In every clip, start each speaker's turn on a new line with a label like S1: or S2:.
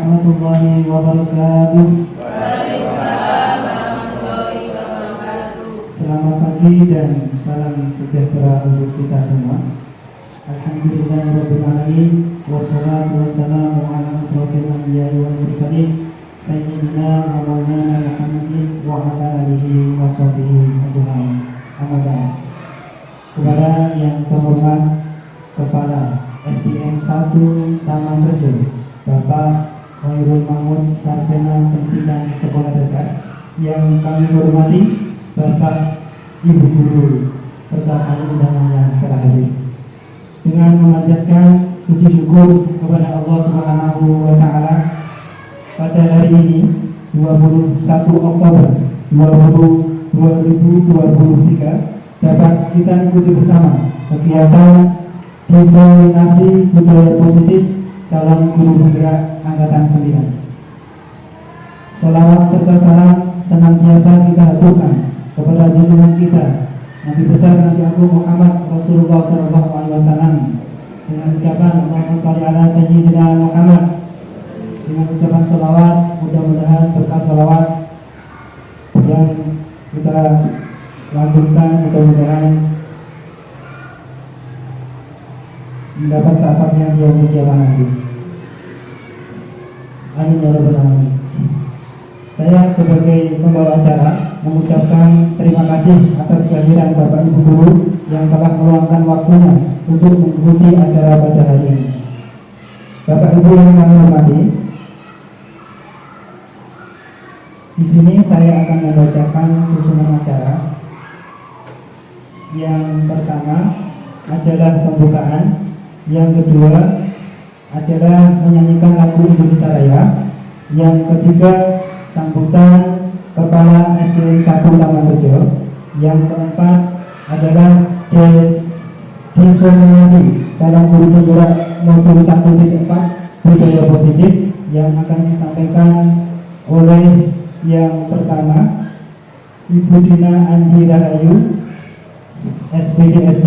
S1: warahmatullahi wabarakatuh.
S2: Waalaikumsalam warahmatullahi wabarakatuh.
S1: Selamat pagi dan salam sejahtera untuk kita semua. Alhamdulillahirabbil alamin wassalatu wassalamu ala asrofil anbiya'i wal mursalin sayyidina wa maulana Muhammadin wa ala alihi wa sahbihi ajma'in. Amma ba'd. Kepada yang terhormat Kepala SDN 1 Taman Rejo, Bapak Khairul Mahmud, Sarjana Pendidikan Sekolah Dasar, yang kami hormati Bapak Ibu Guru serta tamu undangan yang terhadir. Dengan memanjatkan puji syukur kepada Allah Subhanahu wa taala, pada hari ini 21 Oktober 2023 dapat kita ikuti bersama kegiatan diseminasi budaya positif calon guru penggerak angkatan 9. Salawat serta salam senantiasa kita haturkan kepada junjungan kita Nabi besar Nabi Agung Muhammad Rasulullah SAW dengan ucapan Allahumma sholli ala sayyidina Muhammad, dengan ucapan salawat. Mudah-mudahan berkah salawat yang kita lanjutkan mudah-mudahan mendapat syafaatnya di yaumul qiyamah nanti. Amin ya rabbal alamin. Saya sebagai pembawa acara mengucapkan terima kasih atas kehadiran Bapak Ibu Guru yang telah meluangkan waktunya untuk mengikuti acara pada hari ini. Bapak Ibu yang kami hormati, di sini saya akan membacakan susunan acara. Yang pertama adalah pembukaan, yang kedua adalah menyanyikan lagu Indonesia Raya, yang ketiga sambutan Kepala SDN 1 Taman Rejo, yang keempat adalah diseminasi dalam guru penggerak modul 1.4 budaya positif yang akan disampaikan oleh yang pertama Ibu Dina Andi Rahayu SPD SD,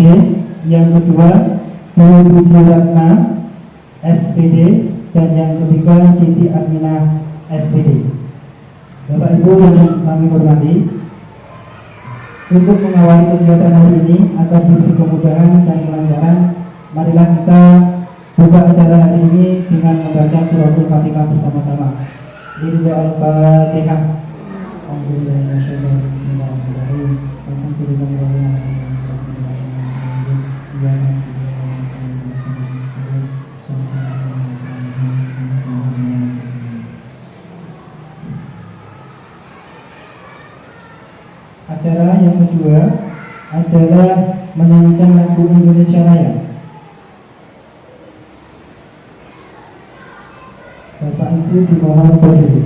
S1: yang kedua Ibu Jiratna SPD, dan yang ketiga Siti Aminah SPD. Bapak Ibu yang kami hormati, untuk mengawali kegiatan hari ini agar diberi kemudahan dan kelancaran, marilah kita buka acara hari ini dengan membaca suratul Fatihah bersama-sama. Al-Fatihah. Acara yang kedua adalah menyanyikan lagu Indonesia Raya. Bapak Ibu dimohon berdiri.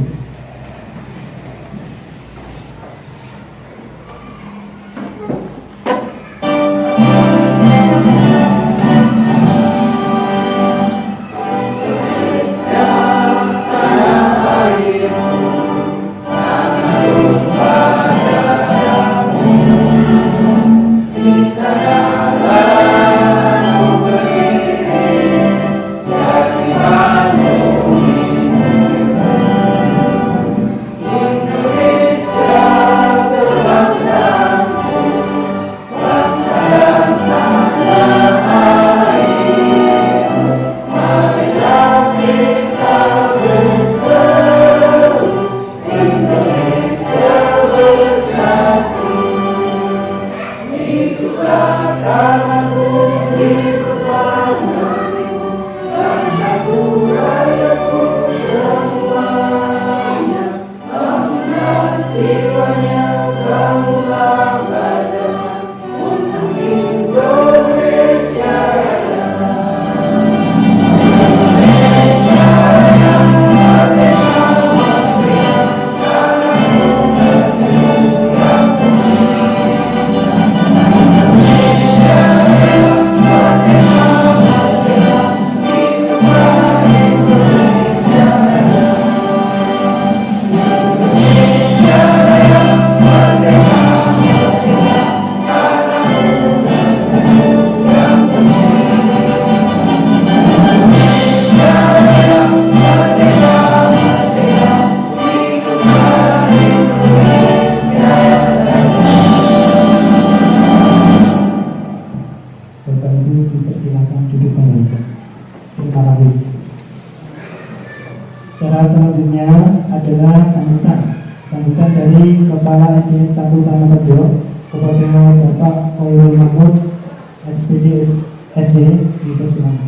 S1: Kepala SDN 1 Tanah Rejo, kepada Bapak Khairul Mahmud, SPD SD, dipersilakan.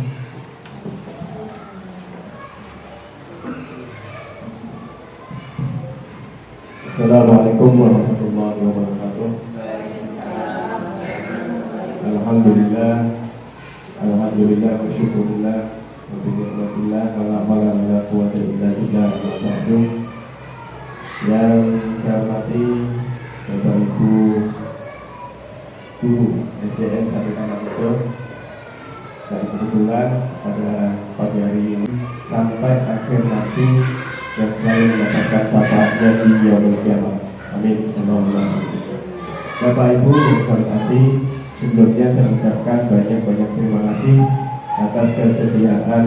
S3: Assalamualaikum warahmatullahi wabarakatuh. Alhamdulillah, alhamdulillah, syukurillah, wa bi'idznillah, wa la quwwata illa billah. Yang saya hormati Bapak Ibu guru SDN 1 Tanah Rejo, dan kebetulan pada pagi hari ini sampai akhir nanti yang selalu mendapatkan syafaatnya di yaumul qiyamah. Amin. Bapak Ibu yang saya hormati, sebelumnya saya mengucapkan banyak-banyak terima kasih atas kesediaan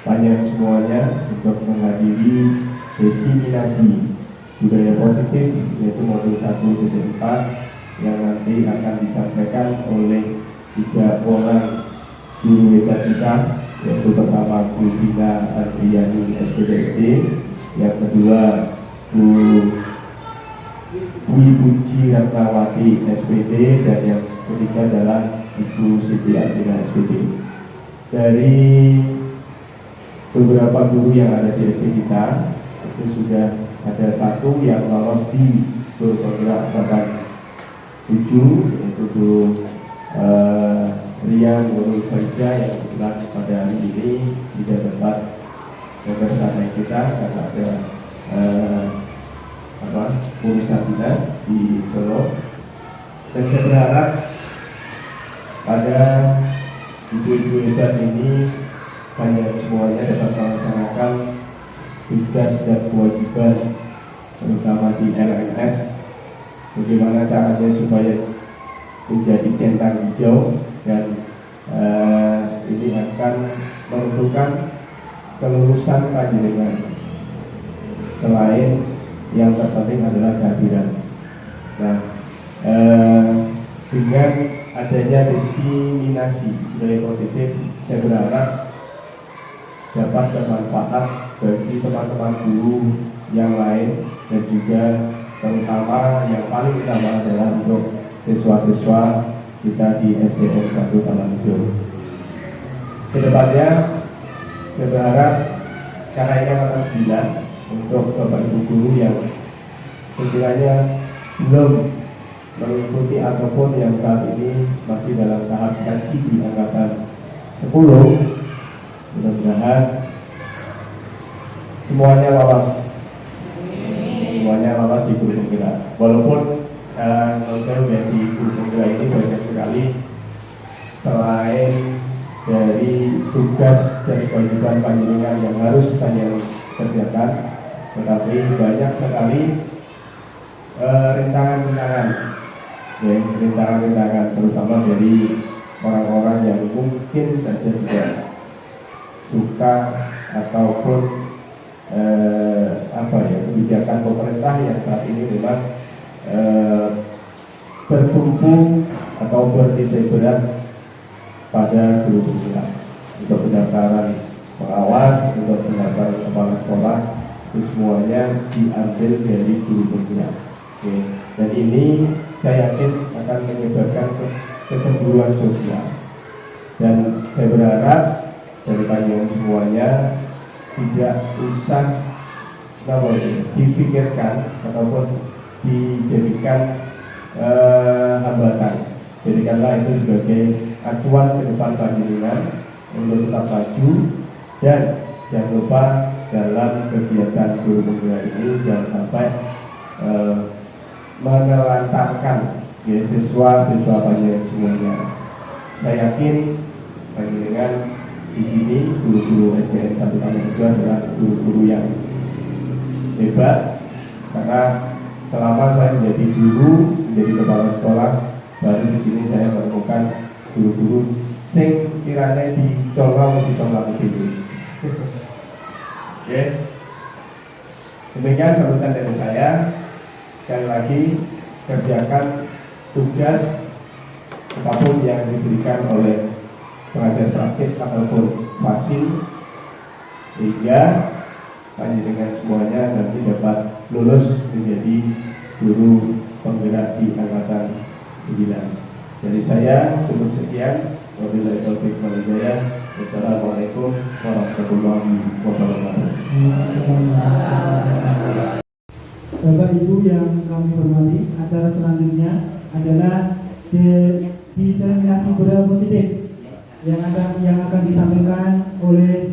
S3: panjang semuanya untuk menghadiri diseminasi budaya positif, yaitu modul 1.4 yang nanti akan disampaikan oleh 3 orang guru hebat kita, yaitu pertama Bu Vina Adriani SPDSD, yang kedua Bu Puji Ratnawati SPD, dan yang ketiga adalah Ibu Siti Adina SPD. Dari beberapa guru yang ada di SD kita, itu sudah ada 1 yang lolos di guru penggerak bahkan 7, yaitu Bu Rian Nurul Faiza, yang kebetulan pada hari ini tidak dapat bersama kita karena ada urusan dinas di Solo. Dan saya berharap pada ibu-ibu hebat ini kalian semuanya dapat melaksanakan tugas dan kewajiban, terutama di LMS, bagaimana caranya supaya menjadi centang hijau, dan ini akan menentukan kelulusan panjenengan. Selain yang terpenting adalah kehadiran. Nah, dengan adanya diseminasi budaya positif, saya berharap dapat bermanfaat bagi teman-teman guru yang lain, dan juga terutama yang paling utama adalah untuk siswa-siswa kita di SDN 1 Tanah Rejo. Kedepannya saya berharap karena ini angkatan 9, untuk Bapak Ibu guru yang sekiranya belum mengikuti ataupun yang saat ini masih dalam tahap seleksi di angkatan 10, mudah-mudahan semuanya lolos. Semuanya lolos di guru penggerak. Walaupun kalau saya lihat di guru penggerak ini banyak sekali, selain dari tugas dan kewajiban panjenengan yang harus saya kerjakan, tetapi banyak sekali rintangan-rintangan, ya, rintangan-rintangan terutama dari orang-orang yang mungkin saja tidak suka ataupun kebijakan pemerintah yang saat ini memang bertumpu atau bertitik berat pada guru penggerak. Untuk pendaftaran pengawas, untuk pendaftaran kepala sekolah, itu semuanya diambil dari guru penggerak. Oke. Dan ini saya yakin akan menyebabkan kecemburuan sosial. Dan saya berharap dari panjenengan semuanya tidak usah difikirkan ataupun dijadikan hambatan. Jadikanlah itu sebagai acuan ke depan panjenengan untuk tetap maju, dan jangan lupa dalam kegiatan guru penggerak ini jangan sampai menelantarkan ya, siswa-siswa panjenengan semuanya. Saya yakin panjenengan di sini guru-guru SDN 1 Tanah Rejo adalah guru-guru yang hebat, karena selama saya menjadi guru, menjadi kepala sekolah, baru di sini saya menemukan guru-guru sing kiranya dicolong mesti sholat itu. Oke, demikian sambutan dari saya. Sekali lagi, kerjakan tugas apapun yang diberikan oleh pengajar praktik ataupun fasil, sehingga panjenengan semuanya nanti dapat lulus menjadi guru penggerak di angkatan 9. Jadi saya cukup sekian. Wabillahi taufiq wal hidayah. Wassalamualaikum warahmatullahi wabarakatuh.
S1: Bapak Ibu yang kami hormati, acara selanjutnya adalah diseminasi budaya positif yang akan disampaikan oleh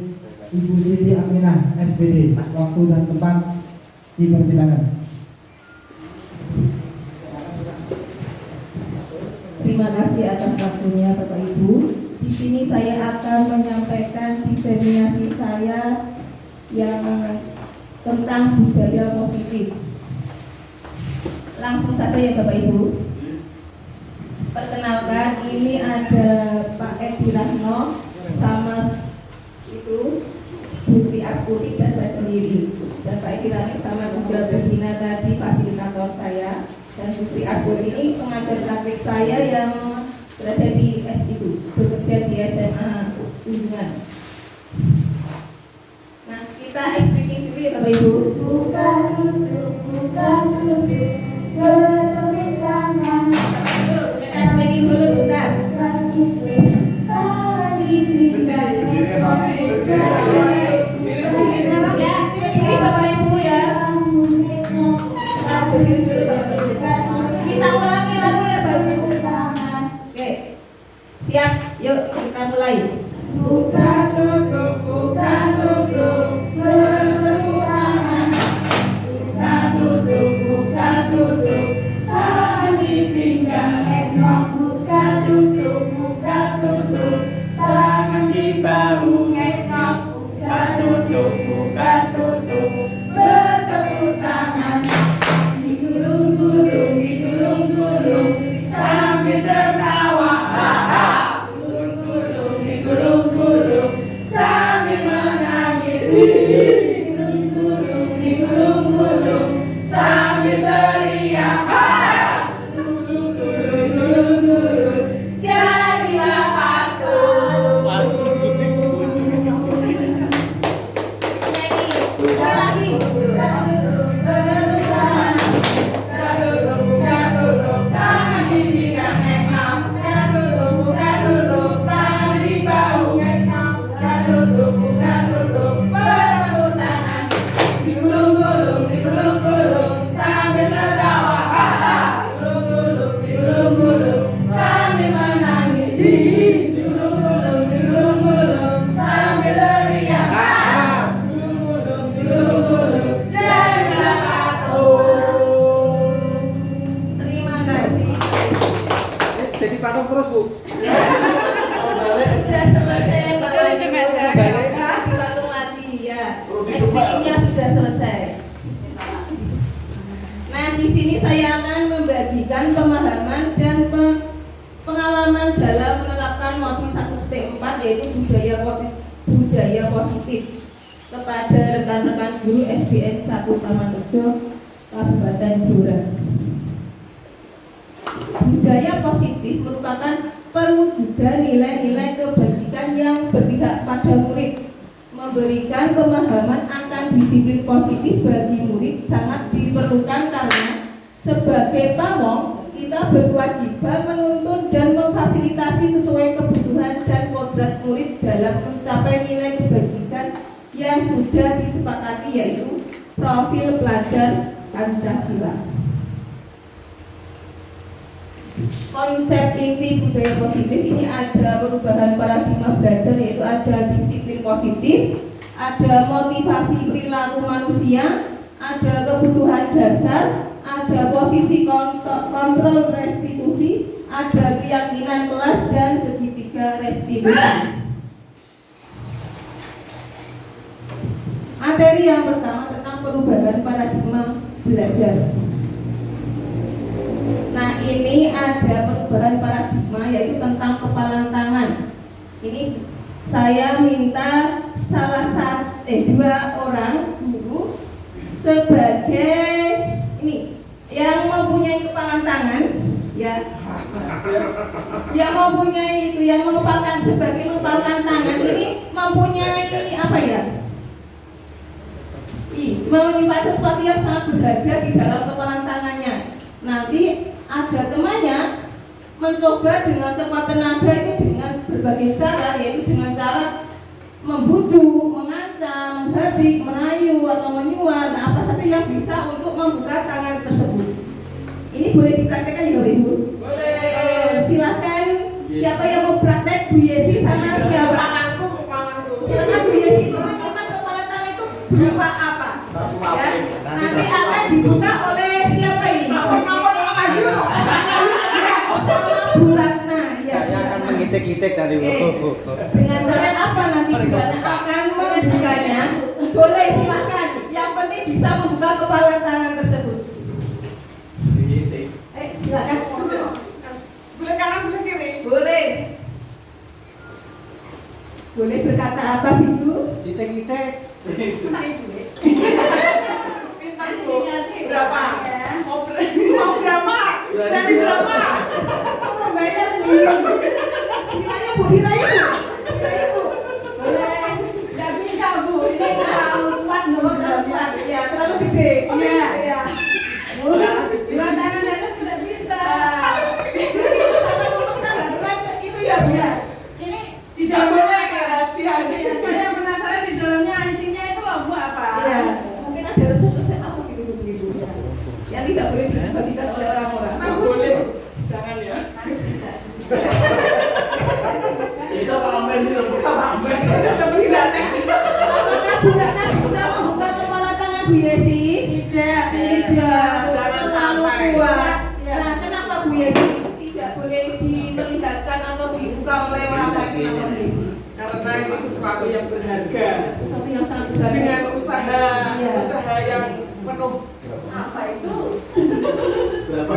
S1: Ibu Siti Aminah, SPD. Waktu dan tempat dipersilakan.
S2: Terima kasih atas waktunya Bapak Ibu. Di sini saya akan menyampaikan diseminasi saya yang tentang budaya positif. Langsung saja ya Bapak Ibu. Perkenalkan, ini ada Pak Edi Rahno sama itu Putri Astuti dan saya sendiri. Dan Pak Edi Rahno sama juga Besina tadi fasilitator saya. Dan Putri Astuti ini pengajar praktik saya yang berada di bekerja di SMA Tunjungan. Nah, kita speaking dulu ya Bapak Ibu.
S4: Bukan duduk, bertepuk tangan.
S2: Kita speaking dulu sebentar. Ya, ini Bapak Ibu ya. Kita ulangi lagu ya Bapak Ibu. Oke, siap. Yuk kita mulai.
S4: Bukan duduk, bertepuk tangan. Bukan duduk, tangan di pinggang enak. Bukan duduk, tangan di bahu enak. Bukan duduk, bertepuk tangan. Digulung-gulung, sambil tertawa. Digulung-gulung, sambil menangis. Digulung-gulung, sambil teriak. Digulung-gulung, jadilah patuh.
S2: Lagi. Terima kasih.
S5: Jadi patung terus Bu.
S2: Sudah selesai Bapak Ibu. Dipatung lagi ya. SPI-nya sudah selesai. Nah, di sini saya akan membagikan pemahaman dan pengalaman dalam menerapkan modul 1.4 yaitu budaya positif kepada rekan-rekan guru SDN 1 Tamanrejo, Kabupaten Blora. Budaya positif merupakan perwujudan nilai-nilai kebajikan yang berpihak pada murid. Memberikan pemahaman akan disiplin positif bagi murid sangat diperlukan karena sebagai pawong kita berkewajiban menuntun dan memfasilitasi sesuai kebutuhan dan kodrat murid dalam mencapai nilai kebajikan yang sudah disepakati, yaitu profil pelajar Pancasila. Konsep inti budaya positif ini ada perubahan paradigma belajar, yaitu ada disiplin positif, ada motivasi perilaku manusia, ada kebutuhan dasar, ada posisi kontrol restitusi, ada keyakinan kelas dan segitiga restitusi. Materi yang pertama tentang perubahan paradigma belajar. Nah, ini ada perubahan paradigma yaitu tentang kepalan tangan. Ini saya minta dua orang guru sebagai ini yang mempunyai kepalan tangan ya. Yang mempunyai itu, yang mengepalkan sebagai mengepalkan tangan ini mempunyai apa ya? Menyimpan sesuatu yang sangat berharga di dalam kepalan tangannya. Nanti ada temannya mencoba dengan sekuat tenaga ini dengan berbagai cara, yaitu dengan cara membujuk, mengancam, menghabis, merayu atau menyuap, nah apa saja yang bisa untuk membuka tangan tersebut. Ini boleh dipraktekkan ya Ibu? Boleh. Silakan siapa yang mau praktek Bu Yesi sama siapa? Silakan Bu Yesi menyiapkan kepala tangan itu berupa apa? Ya. Nanti akan dibuka oleh siapa ini? Bu Ratna. Ya.
S5: Saya akan mengitik-itik dari Bu.
S2: Dengan cara apa nanti Bu Ratna akan membukanya? Boleh silakan. Yang penting bisa membuka kepala tangan tersebut. Silakan.
S4: Boleh kanan, boleh kiri.
S2: Boleh. Boleh berkata apa Ibu?
S5: Itik-itik.
S4: Berapa? Mau berapa? Dari berapa?
S2: Mau bayar nih. Hilangnya Bu, hilangnya Bu. Hilangnya Bu. Boleh. Gak bisa Bu, ini terlalu kuat. Terlalu kuat, iya terlalu gede. Iya. Dua tangan aja tidak bisa. Itu sama mempertahankan itu ya Bu. Ini di dalamnya
S4: rahasia.
S2: saya penasaran di dalamnya isinya itu loh Bu apa? Iya. Mungkin ada resep-resep apa gitu Bu. Yang tidak boleh dibagikan oleh orang-orang.
S4: Boleh. Jangan ya.
S5: Bisa Pak Amen, bisa Pak Amen.
S2: Apakah Bu Ratna bisa membuka kepala tangan Bu Yesi? Tidak. Terlalu kuat. Nah, kenapa Bu Yesi tidak boleh diperlihatkan atau dibuka oleh orang lain atau Bu Yesi?
S4: Karena ini sesuatu yang berharga.
S2: Sesuatu yang sangat berharga.
S4: Dengan usaha yang penuh.
S2: Apa itu?
S5: Berapa?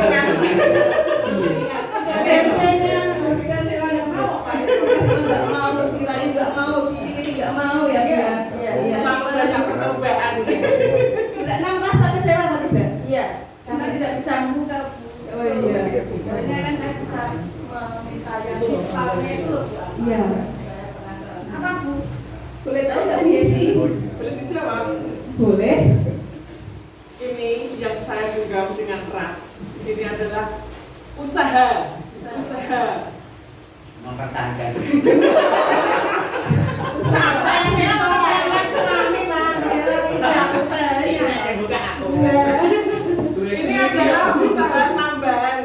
S2: Enggak mau, dirayu enggak mau, dikit-dikit enggak mau ya Bu ya. Iya.
S4: Banyak percobaan.
S2: Tidak merasa kecewa apa tidak?
S6: Iya, karena tidak bisa membuka Bu.
S2: Oh iya.
S6: Soalnya kan saya bisa meminta yang simpelnya itu.
S2: Iya.
S6: Saya penasaran.
S2: Apa Bu? Boleh tahu nggak Bu Yesi?
S4: Boleh dijawab?
S2: Boleh.
S4: Ini yang saya genggam dengan erat. Ini adalah usaha.
S5: Mempertahankan.
S6: Saya mempertahankan suami Pak.
S5: Bukan aku.
S4: Ini adalah usaha tambahan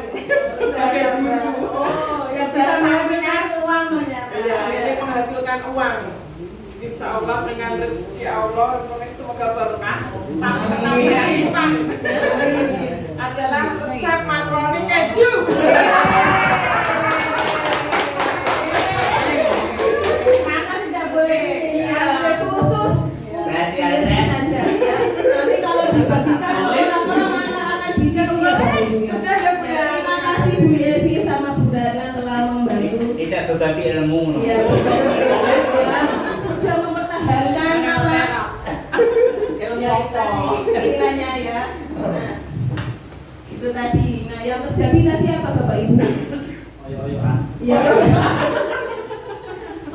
S4: sebagai guru.
S6: Oh, ya bisa menghasilkan uang ternyata.
S4: Iya, ini menghasilkan uang. Insya Allah dengan rezeki Allah, semoga berkah. Tapi tetap saya simpan. Adalah resep makaroni keju.
S2: Maka tidak boleh. Iya, khusus.
S5: Berarti ada saya.
S2: Saja ya. Nanti kalau dibagikan ke orang-orang maka akan ditiru ya Bu.
S4: Sudah ya Bu ya.
S2: Terima kasih Bu Yesi sama Bu Ratna telah membantu.
S5: Tidak berbagi ilmu.
S2: Iya, sudah mempertahankan apa? Ya tadi istilahnya ya. Nah, itu tadi. Nah, yang terjadi tadi apa Bapak Ibu?
S5: Oyo-oyoan.
S2: Ya.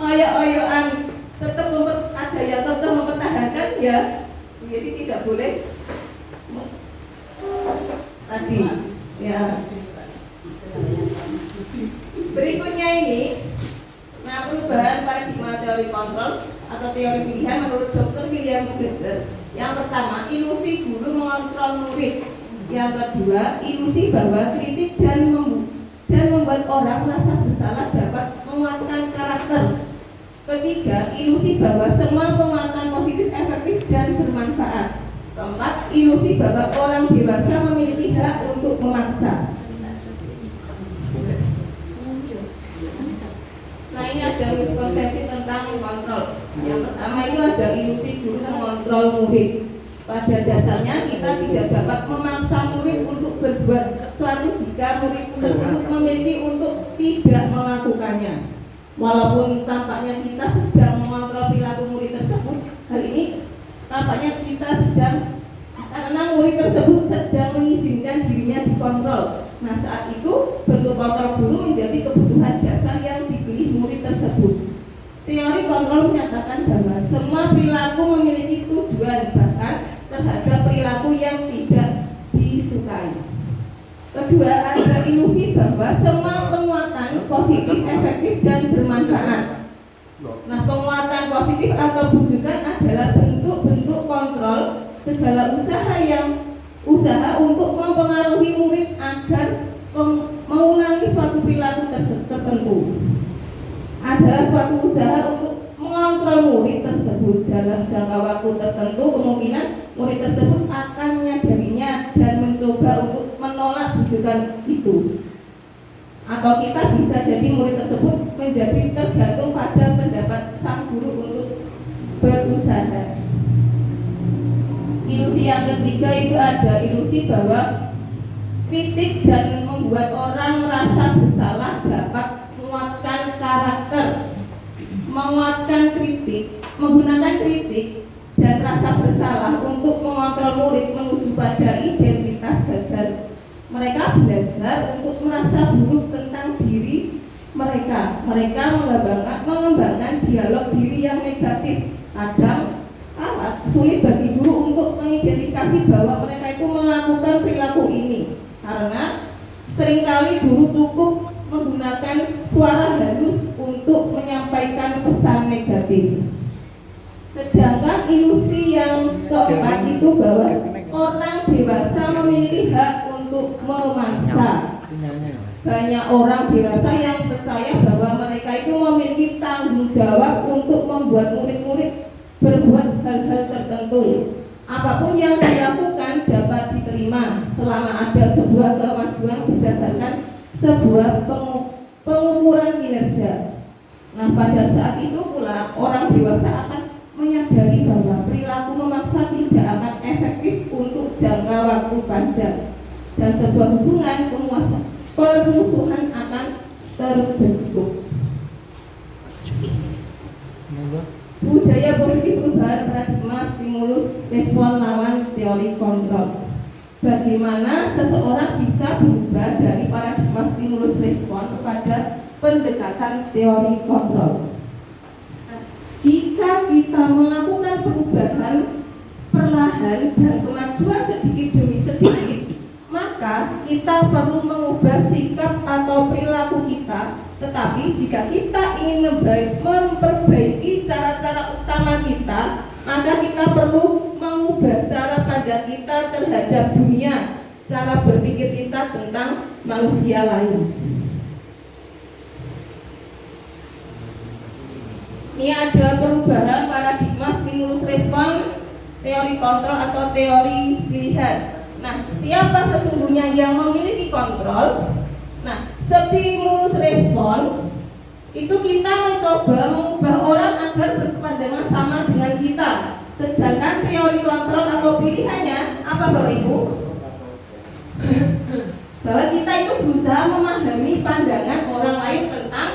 S2: Oyo-oyoan tetap ada yang tetap mempertahankan ya. Jadi tidak boleh tadi ya. Berikutnya ini, nah perubahan paradigma teori kontrol atau teori pilihan menurut Dr. William Glasser. Yang pertama, ilusi guru mengontrol murid. Yang kedua, ilusi bahwa kritik dan membuat orang merasa bersalah dapat menguatkan karakter. Ketiga, ilusi bahwa semua penguatan positif efektif dan bermanfaat. Keempat, ilusi bahwa orang dewasa memiliki hak untuk memaksa. Nah, ini ada miskonsepsi tentang kontrol. Yang pertama itu ada ilusi guru mengontrol murid. Pada dasarnya kita tidak dapat memaksa murid untuk berbuat sesuatu jika murid tersebut memiliki untuk tidak melakukannya. Walaupun tampaknya kita sedang mengontrol perilaku murid tersebut, hal ini tampaknya kita sedang, karena murid tersebut sedang mengizinkan dirinya dikontrol. Nah, saat itu bentuk kontrol guru menjadi kebutuhan dasar yang dipilih murid tersebut. Teori kontrol menyatakan bahwa semua perilaku memiliki tujuan, bahkan terhadap perilaku yang tidak disukai. Kedua, ada ilusi bahwa semua penguatan positif, efektif, dan bermanfaat. Nah, penguatan positif atau bujukan adalah bentuk-bentuk kontrol segala usaha untuk mempengaruhi murid agar mengulangi suatu perilaku tertentu. Adalah suatu usaha untuk mengontrol murid tersebut dalam jangka waktu tertentu. Kemungkinan murid tersebut akan menyadarinya dan mencoba untuk menolak bujukan itu. Atau kita bisa jadi murid tersebut menjadi tergantung pada pendapat sang guru untuk berusaha. Ilusi yang ketiga itu ada ilusi bahwa kritik dan membuat orang merasa bersalah dapat menguatkan karakter. Menggunakan kritik dan rasa bersalah untuk mengontrol murid menuju pada identitas gagal. Mereka belajar untuk merasa buruk tentang diri mereka. Mereka mengembangkan dialog diri yang negatif. Kadang sulit bagi guru untuk mengidentifikasi bahwa mereka itu melakukan perilaku ini, karena seringkali guru cukup menggunakan suara halus untuk menyampaikan pesan negatif. Sedangkan ilusi yang keempat itu bahwa orang dewasa memiliki hak untuk memaksa. Banyak orang dewasa yang percaya bahwa mereka itu memiliki tanggung jawab untuk membuat murid-murid berbuat hal-hal tertentu. Apapun yang dilakukan dapat diterima selama ada sebuah kemajuan berdasarkan sebuah pengukuran kinerja. Nah, pada saat itu pula orang dewasa akan menyadari bahwa perilaku memaksa tidak akan efektif untuk jangka waktu panjang, dan sebuah hubungan permusuhan akan terbentuk. Budaya politik perubahan paradigma stimulus respon lawan teori kontrol. Bagaimana seseorang bisa berubah dari paradigma stimulus respon kepada pendekatan teori kontrol? Jika kita melakukan perubahan perlahan dan kemajuan sedikit demi sedikit, maka kita perlu mengubah sikap atau perilaku kita. Tetapi jika kita ingin memperbaiki cara-cara utama kita, maka kita perlu mengubah cara pandang kita terhadap dunia, cara berpikir kita tentang manusia lain. Ini ada perubahan paradigma stimulus respon, teori kontrol atau teori pilihan. Nah, siapa sesungguhnya yang memiliki kontrol? Nah, stimulus respon itu kita mencoba mengubah orang agar berpandangan sama dengan kita. Sedangkan teori kontrol atau pilihannya apa, Bapak Ibu? Bahwa kita itu berusaha memahami pandangan orang lain tentang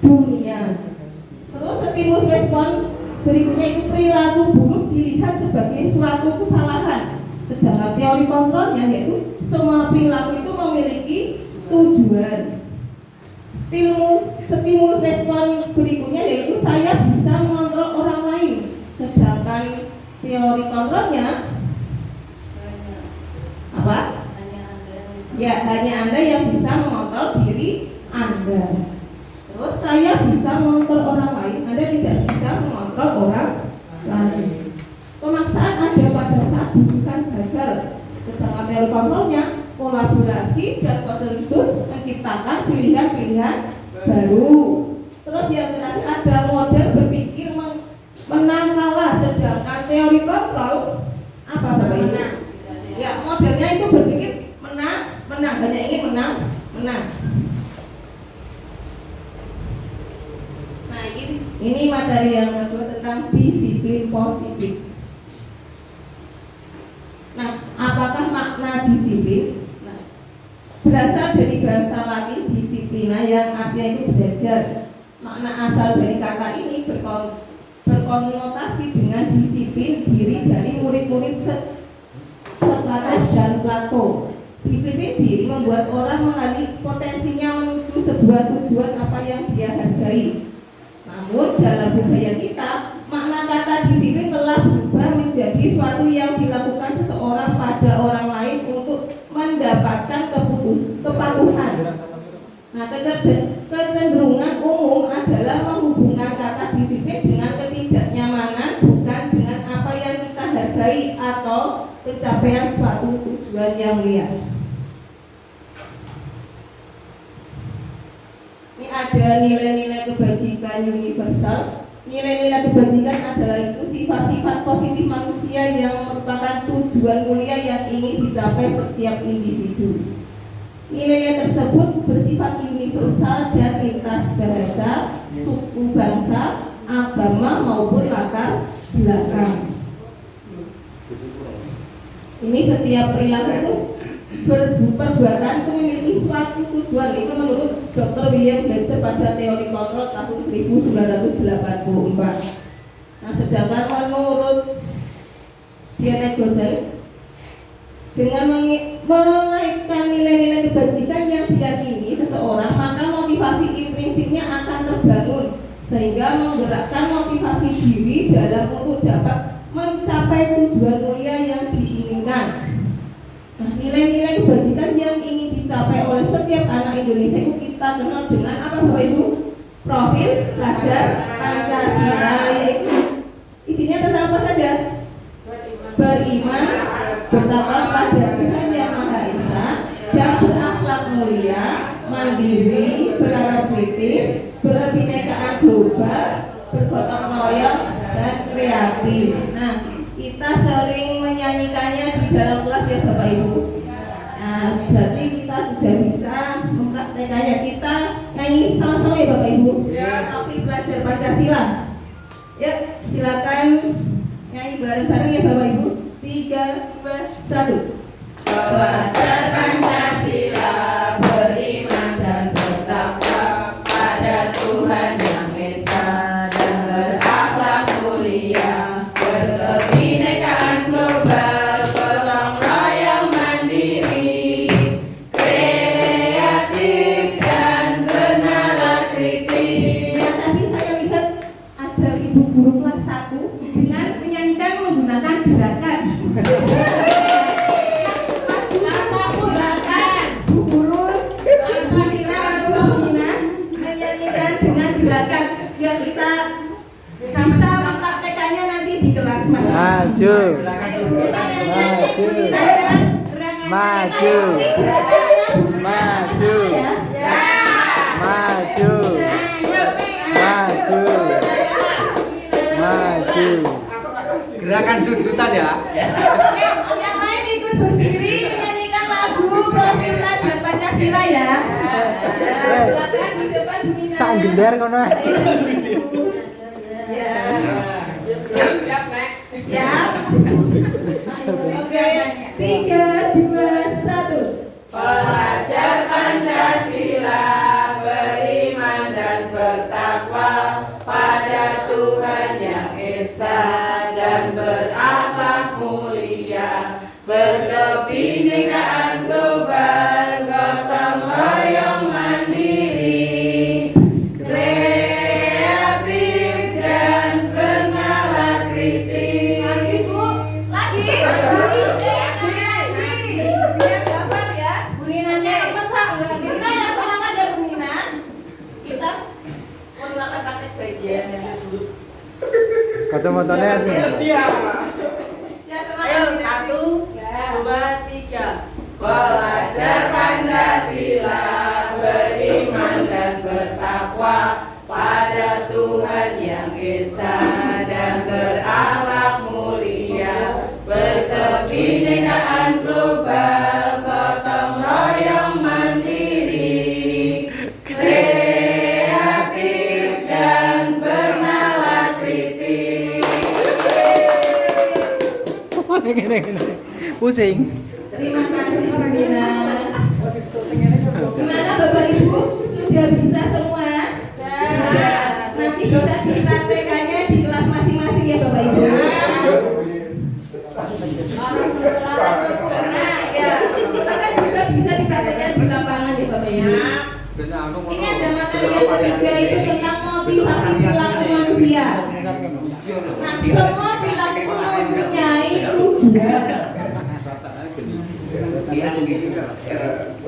S2: dunia. Terus stimulus respon berikutnya itu perilaku buruk dilihat sebagai suatu kesalahan. Sedangkan teori kontrolnya yaitu semua perilaku itu memiliki tujuan. Stimulus respon berikutnya yaitu saya bisa mengontrol orang lain. Sedangkan teori kontrolnya apa? Hanya Anda yang bisa mengontrol diri Anda. Terus saya bisa mengontrol orang lain, Anda tidak bisa mengontrol orang lain. Pemaksaan ada pada saat bukan gagal. Sedangkan teori kontrolnya kolaborasi dan konsensus menciptakan pilihan-pilihan baru. Terus yang terakhir ada model berpikir menang kalah. Sedangkan teori kontrol apa, Bapak Ibu? Ya, modelnya itu berpikir menang, hanya ingin menang. Nah, ini materi yang kedua tentang disiplin positif. Nah, apakah makna disiplin? Berasal dari bahasa Latin disiplina yang artinya itu belajar. Makna asal dari kata ini berkonotasi dengan disiplin diri dari murid-murid Sokrates dan Plato. Disiplin diri membuat orang mengalami potensinya menuju sebuah tujuan apa yang dia hargai. Namun dalam budaya kita, makna kata disiplin telah berubah menjadi suatu yang dilakukan seseorang pada orang lain untuk mendapatkan Tuhan. Nah, kecenderungan umum adalah menghubungkan kata disiplin dengan ketidaknyamanan, bukan dengan apa yang kita hargai atau pencapaian suatu tujuan yang mulia. Ini ada nilai-nilai kebajikan universal. Nilai-nilai kebajikan adalah itu sifat-sifat positif manusia yang merupakan tujuan mulia yang ingin dicapai setiap individu. Nilai-nilai tersebut bersifat universal dan lintas bahasa, suku bangsa, agama maupun latar belakang. Ini setiap perilaku itu perbuatan itu memiliki suatu tujuan. Itu menurut Dr. William Glasser pada teori kontrol tahun 1984. Nah, sedangkan menurut Diana Gosel, dengan mengaitkan nilai-nilai kebajikan yang diyakini seseorang, maka motivasi intrinsiknya akan terbangun sehingga menggerakkan motivasi diri dalam untuk dapat mencapai tujuan mulia yang diinginkan. Nah, nilai-nilai kebajikan yang ingin dicapai oleh setiap anak Indonesia itu kita kenal dengan apa Bapak Ibu? Profil pelajar Pancasila, yaitu isinya tentang apa saja? Beriman, bertakwa pada Tuhan Yang Maha Esa, dan berakhlak mulia, mandiri, berarah kritis, berkebinekaan global, bergotong royong, dan kreatif. Nah, kita sering menyanyikannya di dalam kelas ya Bapak Ibu. Nah, berarti kita sudah bisa mempraktekannya. Kita nyanyi sama-sama ya Bapak Ibu. Profil pelajar Pancasila. Ya, silakan nyanyi bareng-bareng ya Bapak Ibu. 3, 2, 1. Belajar Pancasila, beriman dan bertakwa pada Tuhan Yang Esa, dan berakhlak mulia, berkebinekaan global, gotong royong mandiri, kreatif dan bernalar kritis. Yang tadi saya lihat ada ibu guru kelas 1 dengan menyanyikan menggunakan gerakan. Yang kita bisa mempraktekannya nanti di kelas
S7: maju, maju, maju, maju, maju, maju. Gerakan dundutan ya.
S2: Yang lain ikut berdiri menyanyikan lagu Profil Pelajar Pancasila ya. Silakan di depan Bumina.
S7: Sak gelar ngono.
S2: Ya.
S4: Siap, Nek.
S2: Siap. Oke, 3, 2, 1. Pelajar Pancasila, beriman dan bertakwa pada Tuhan Yang Esa, dan berakhlak mulia, berkebinekaan global, gotong royong mandiri, kreatif dan bernalar kritis. Lagi Bu, lagi. Biar dapat ya. Buninanya yang pesan. Bunda yang semangat ya Bunina. Kita melakukan praktek bagian.
S7: Kacamatanya sih.
S4: Dia.
S2: Ya semangat.
S6: Ayo, 1, 2, 3.
S2: Belajar Pancasila, beriman dan bertakwa pada Tuhan Yang Esa, dan berakhlak mulia, berkebinekaan global, gotong royong mandiri, kreatif dan bernalar kritis.
S7: Pusing.
S2: Terima kasih Bumina. Gimana Bapak Ibu? Sudah bisa semua? Sudah. Nanti bisa dipraktekannya di kelas masing-masing ya Bapak Ibu. Nah ya, kita kan juga bisa dipraktekan di lapangan ya Bapak Ibu. Ini ada materi yang ketiga itu tentang motivasi perilaku manusia. Nah, semua perilaku mempunyai tujuan.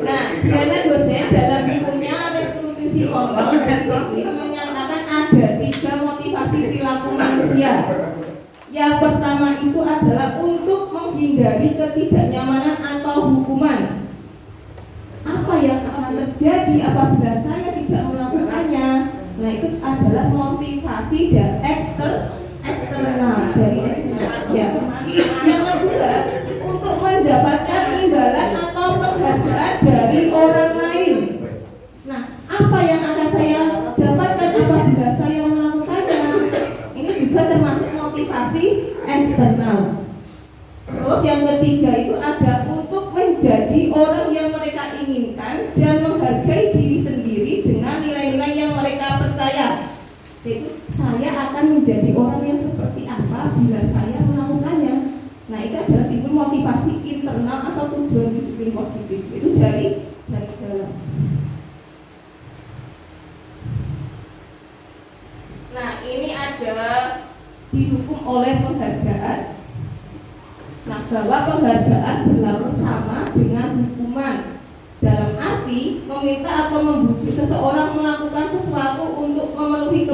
S2: Nah, Diana dosen dalam bukunya Restitusi Kontrol Disiplin menyatakan ada 3 motivasi perilaku manusia. Yang pertama itu adalah untuk menghindari ketidaknyamanan atau hukuman. Apa yang akan terjadi apabila saya tidak melakukannya? Nah, itu adalah motivasi dan eksternal dari eksternal. Ya. Yang kedua, untuk mendapatkan imbalan atau penghargaan dari orang lain. Nah, apa yang akan saya dapatkan apabila saya melakukannya? Ini juga termasuk motivasi eksternal. Terus yang ketiga itu ada untuk menjadi orang yang mereka inginkan dan menghargai diri sendiri dengan nilai-nilai yang mereka percaya. Yaitu saya akan menjadi orang yang seperti apa bila saya melakukannya. Nah, itu adalah timbul motivasi internal atau tujuan disiplin positif. Itu dari dalam. Nah, ini ada dihukum oleh penghargaan. Nah, bahwa penghargaan berlaku sama dengan hukuman. Dalam arti meminta atau membujuk seseorang melakukan sesuatu untuk memenuhi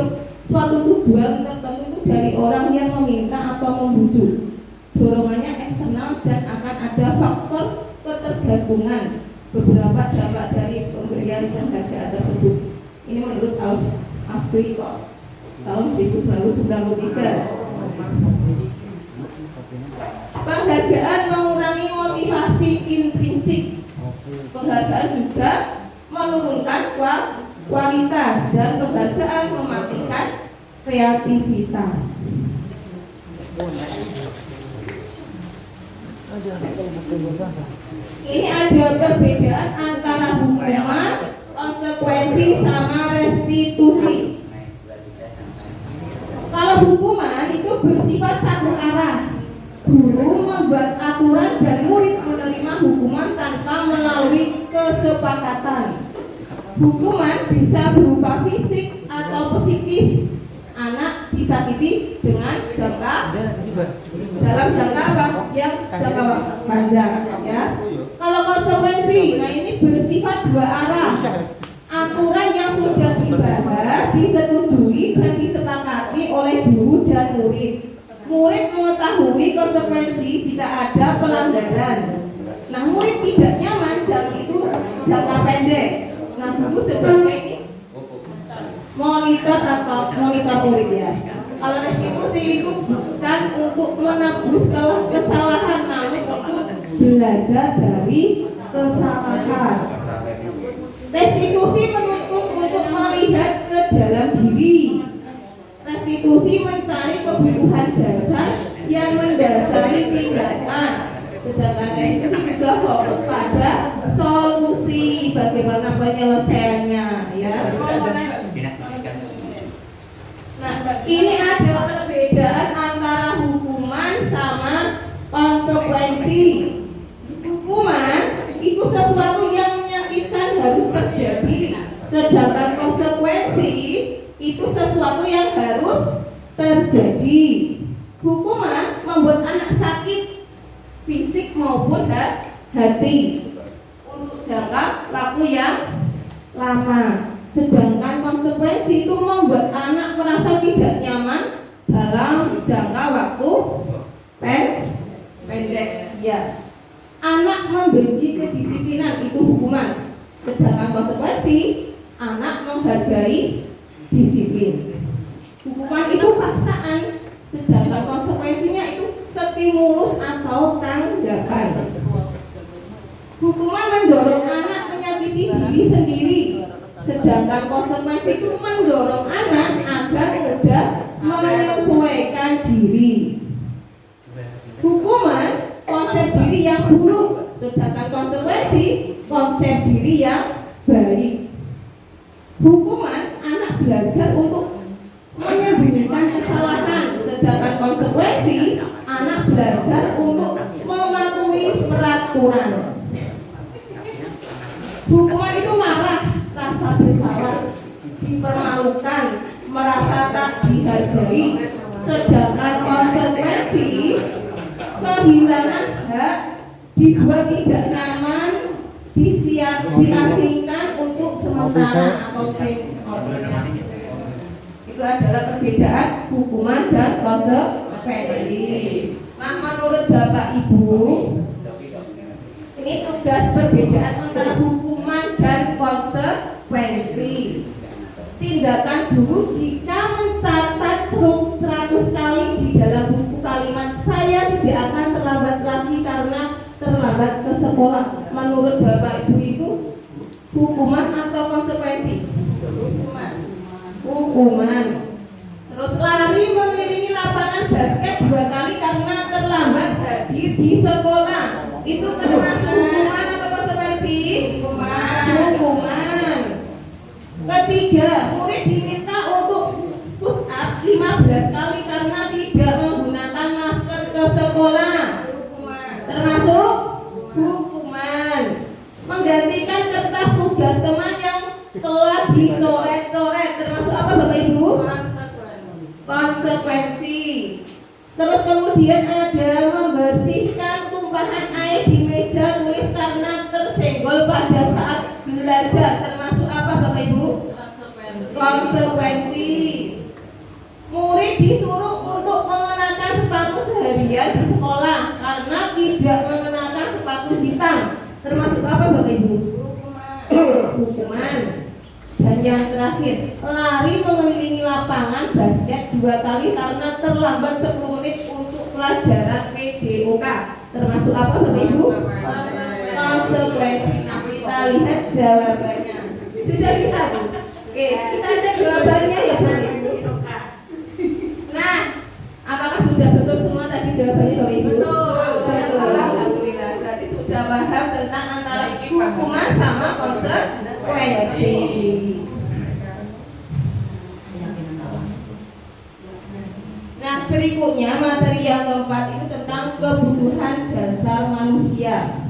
S2: suatu tujuan tertentu itu dari orang yang meminta atau membujuk. Dorongannya eksternal dan akan ada faktor ketergantungan. Beberapa dampak dari pemberian penghargaan tersebut. Ini menurut Afrika tahun 1993. Penghargaan mengurangi motivasi intrinsik. Penghargaan juga menurunkan kualitas dan penghargaan mematikan kreativitas. Ini ada perbedaan antara hukuman, konsekuensi sama restitusi. Kalau hukuman itu bersifat satu arah. Guru membuat aturan dan murid menerima hukuman tanpa melalui kesepakatan. Hukuman bisa berupa fisik atau psikis. Anak disakiti dengan dalam jangka panjang, ya. Kalau konsekuensi, nah ini bersifat 2 arah. Aturan yang sudah dibahas, disetujui dan disepakati oleh guru dan murid. Murid mengetahui konsekuensi jika ada pelanggaran. Nah, murid tidak nyaman jam itu jangka pendek. Nah, guru sebagai monitor atau monitor murid, ya. Kalau restitusi itu bukan untuk menebus kesalahan, namun untuk belajar dari kesalahan. Restitusi menuntut untuk melihat ke dalam diri. Restitusi mencari kebutuhan dasar yang mendasari tindakan. Sedangkan restitusi juga fokus pada solusi, bagaimana penyelesaiannya, ya. Nah, ini ada perbedaan antara hukuman sama konsekuensi. Hukuman itu sesuatu yang menyakitkan harus terjadi, sedangkan konsekuensi itu sesuatu yang harus terjadi. Hukuman membuat anak sakit fisik maupun hati untuk jangka waktu yang lama. Sedangkan konsekuensi itu membuat anak merasa tidak nyaman dalam jangka waktu pendek. Ya, anak membenci kedisiplinan itu hukuman. Sedangkan konsekuensi anak menghargai disiplin. Hukuman itu paksaan, sedangkan konsekuensinya itu stimulus atau tanggapan. Hukuman mendorong anak menyakiti diri sendiri, sedangkan konsekuensi itu mendorong anak agar mudah menyesuaikan diri. Hukuman konsep diri yang buruk, sedangkan konsekuensi konsep diri yang baik. Hukuman anak belajar untuk menyembunyikan kesalahan, sedangkan konsekuensi anak belajar untuk mematuhi peraturan. Hukuman itu marah, rasa bersalah, dipermalukan, merasa tak dihargai, sedangkan konsekuensi kehilangan hak dibuat tidak nyaman, diasingkan untuk sementara atau itu adalah perbedaan hukuman dan konsekuensi. Nah, menurut Bapak Ibu, ini tugas perbedaan antara hukuman dan konsekuensi. Tindakan guru jika mencatat 100 kali di dalam buku kalimat saya tidak akan terlambat lagi karena terlambat ke sekolah. Menurut Bapak Ibu itu hukuman atau konsekuensi? Hukuman. Terus lari mengelilingi lapangan basket 2 kali karena terlambat hadir di sekolah. Itu termasuk hukuman atau konsekuensi? Hukuman. Ketiga, murid diminta untuk push up 15 kali karena tidak menggunakan masker ke sekolah. Termasuk hukuman. Menggantikan kertas tugas teman yang telah dicoret-coret. Termasuk apa Bapak Ibu? Konsekuensi. Terus kemudian ada membersihkan tumpahan air di meja tulis karena tersenggol pada saat belajar. Termasuk apa Bapak Ibu? Konsekuensi. Murid disuruh untuk mengenakan sepatu seharian di sekolah karena tidak mengenakan sepatu hitam. Termasuk apa Bapak Ibu? Hukuman. Dan yang terakhir, lari mengelilingi lapangan basket 2 kali karena terlambat 10 menit untuk pelajaran PJOK. Termasuk apa Bapak Ibu? Konsekuensi. Nah, kita lihat jawabannya. Sudah bisa Bu? Oke, kita cek jawabannya ya Bapak Ibu. Nah, apakah sudah betul semua tadi jawabannya Bapak Ibu? Betul. Alhamdulillah. Berarti sudah paham tentang antara hukuman sama konsekuensi. Nah, berikutnya materi yang keempat itu tentang kebutuhan dasar manusia.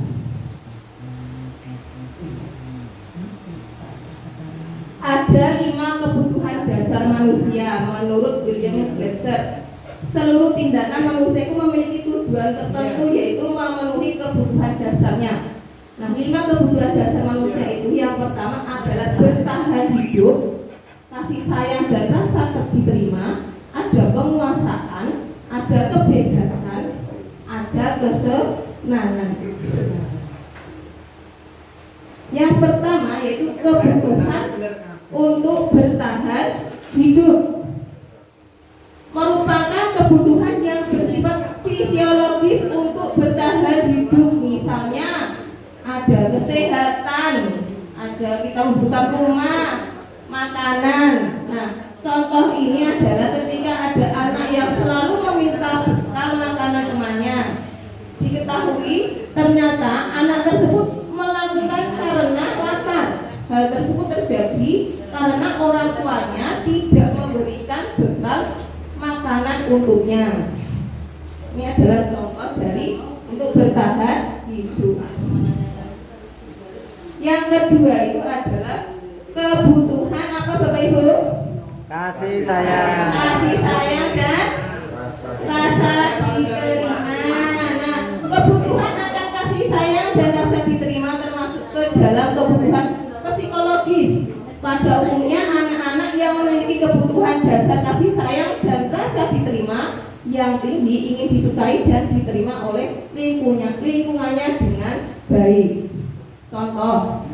S2: Ada 5 kebutuhan dasar manusia menurut William Glasser. Seluruh tindakan manusia itu memiliki tujuan tertentu, yaitu memenuhi kebutuhan dasarnya. Nah, 5 kebutuhan dasar manusia itu yang pertama adalah bertahan hidup, kasih sayang dan rasa diterima, ada penguasaan, ada kebebasan, ada kesenangan. Yang pertama yaitu kebutuhan untuk bertahan hidup, merupakan kebutuhan yang bersifat fisiologis untuk bertahan hidup. Misalnya ada kesehatan, ada kita membutuhkan rumah, makanan. Nah, contoh ini adalah ketika ada anak yang selalu meminta bekal makanan temannya. Diketahui ternyata anak tersebut melakukan karena lapar. Hal tersebut terjadi karena orang tuanya tidak memberikan bekal makanan untuknya. Ini adalah contoh dari untuk bertahan hidup. Yang kedua itu adalah kebutuhan apa Bapak Ibu?
S7: Kasih sayang.
S2: Kasih sayang dan rasa diterima. Nah, kebutuhan akan kasih sayang dan rasa diterima termasuk ke dalam kebutuhan psikologis. Pada umumnya anak-anak yang memiliki kebutuhan dasar kasih sayang dan rasa diterima yang tinggi ingin disukai dan diterima oleh lingkungannya dengan baik. Contoh,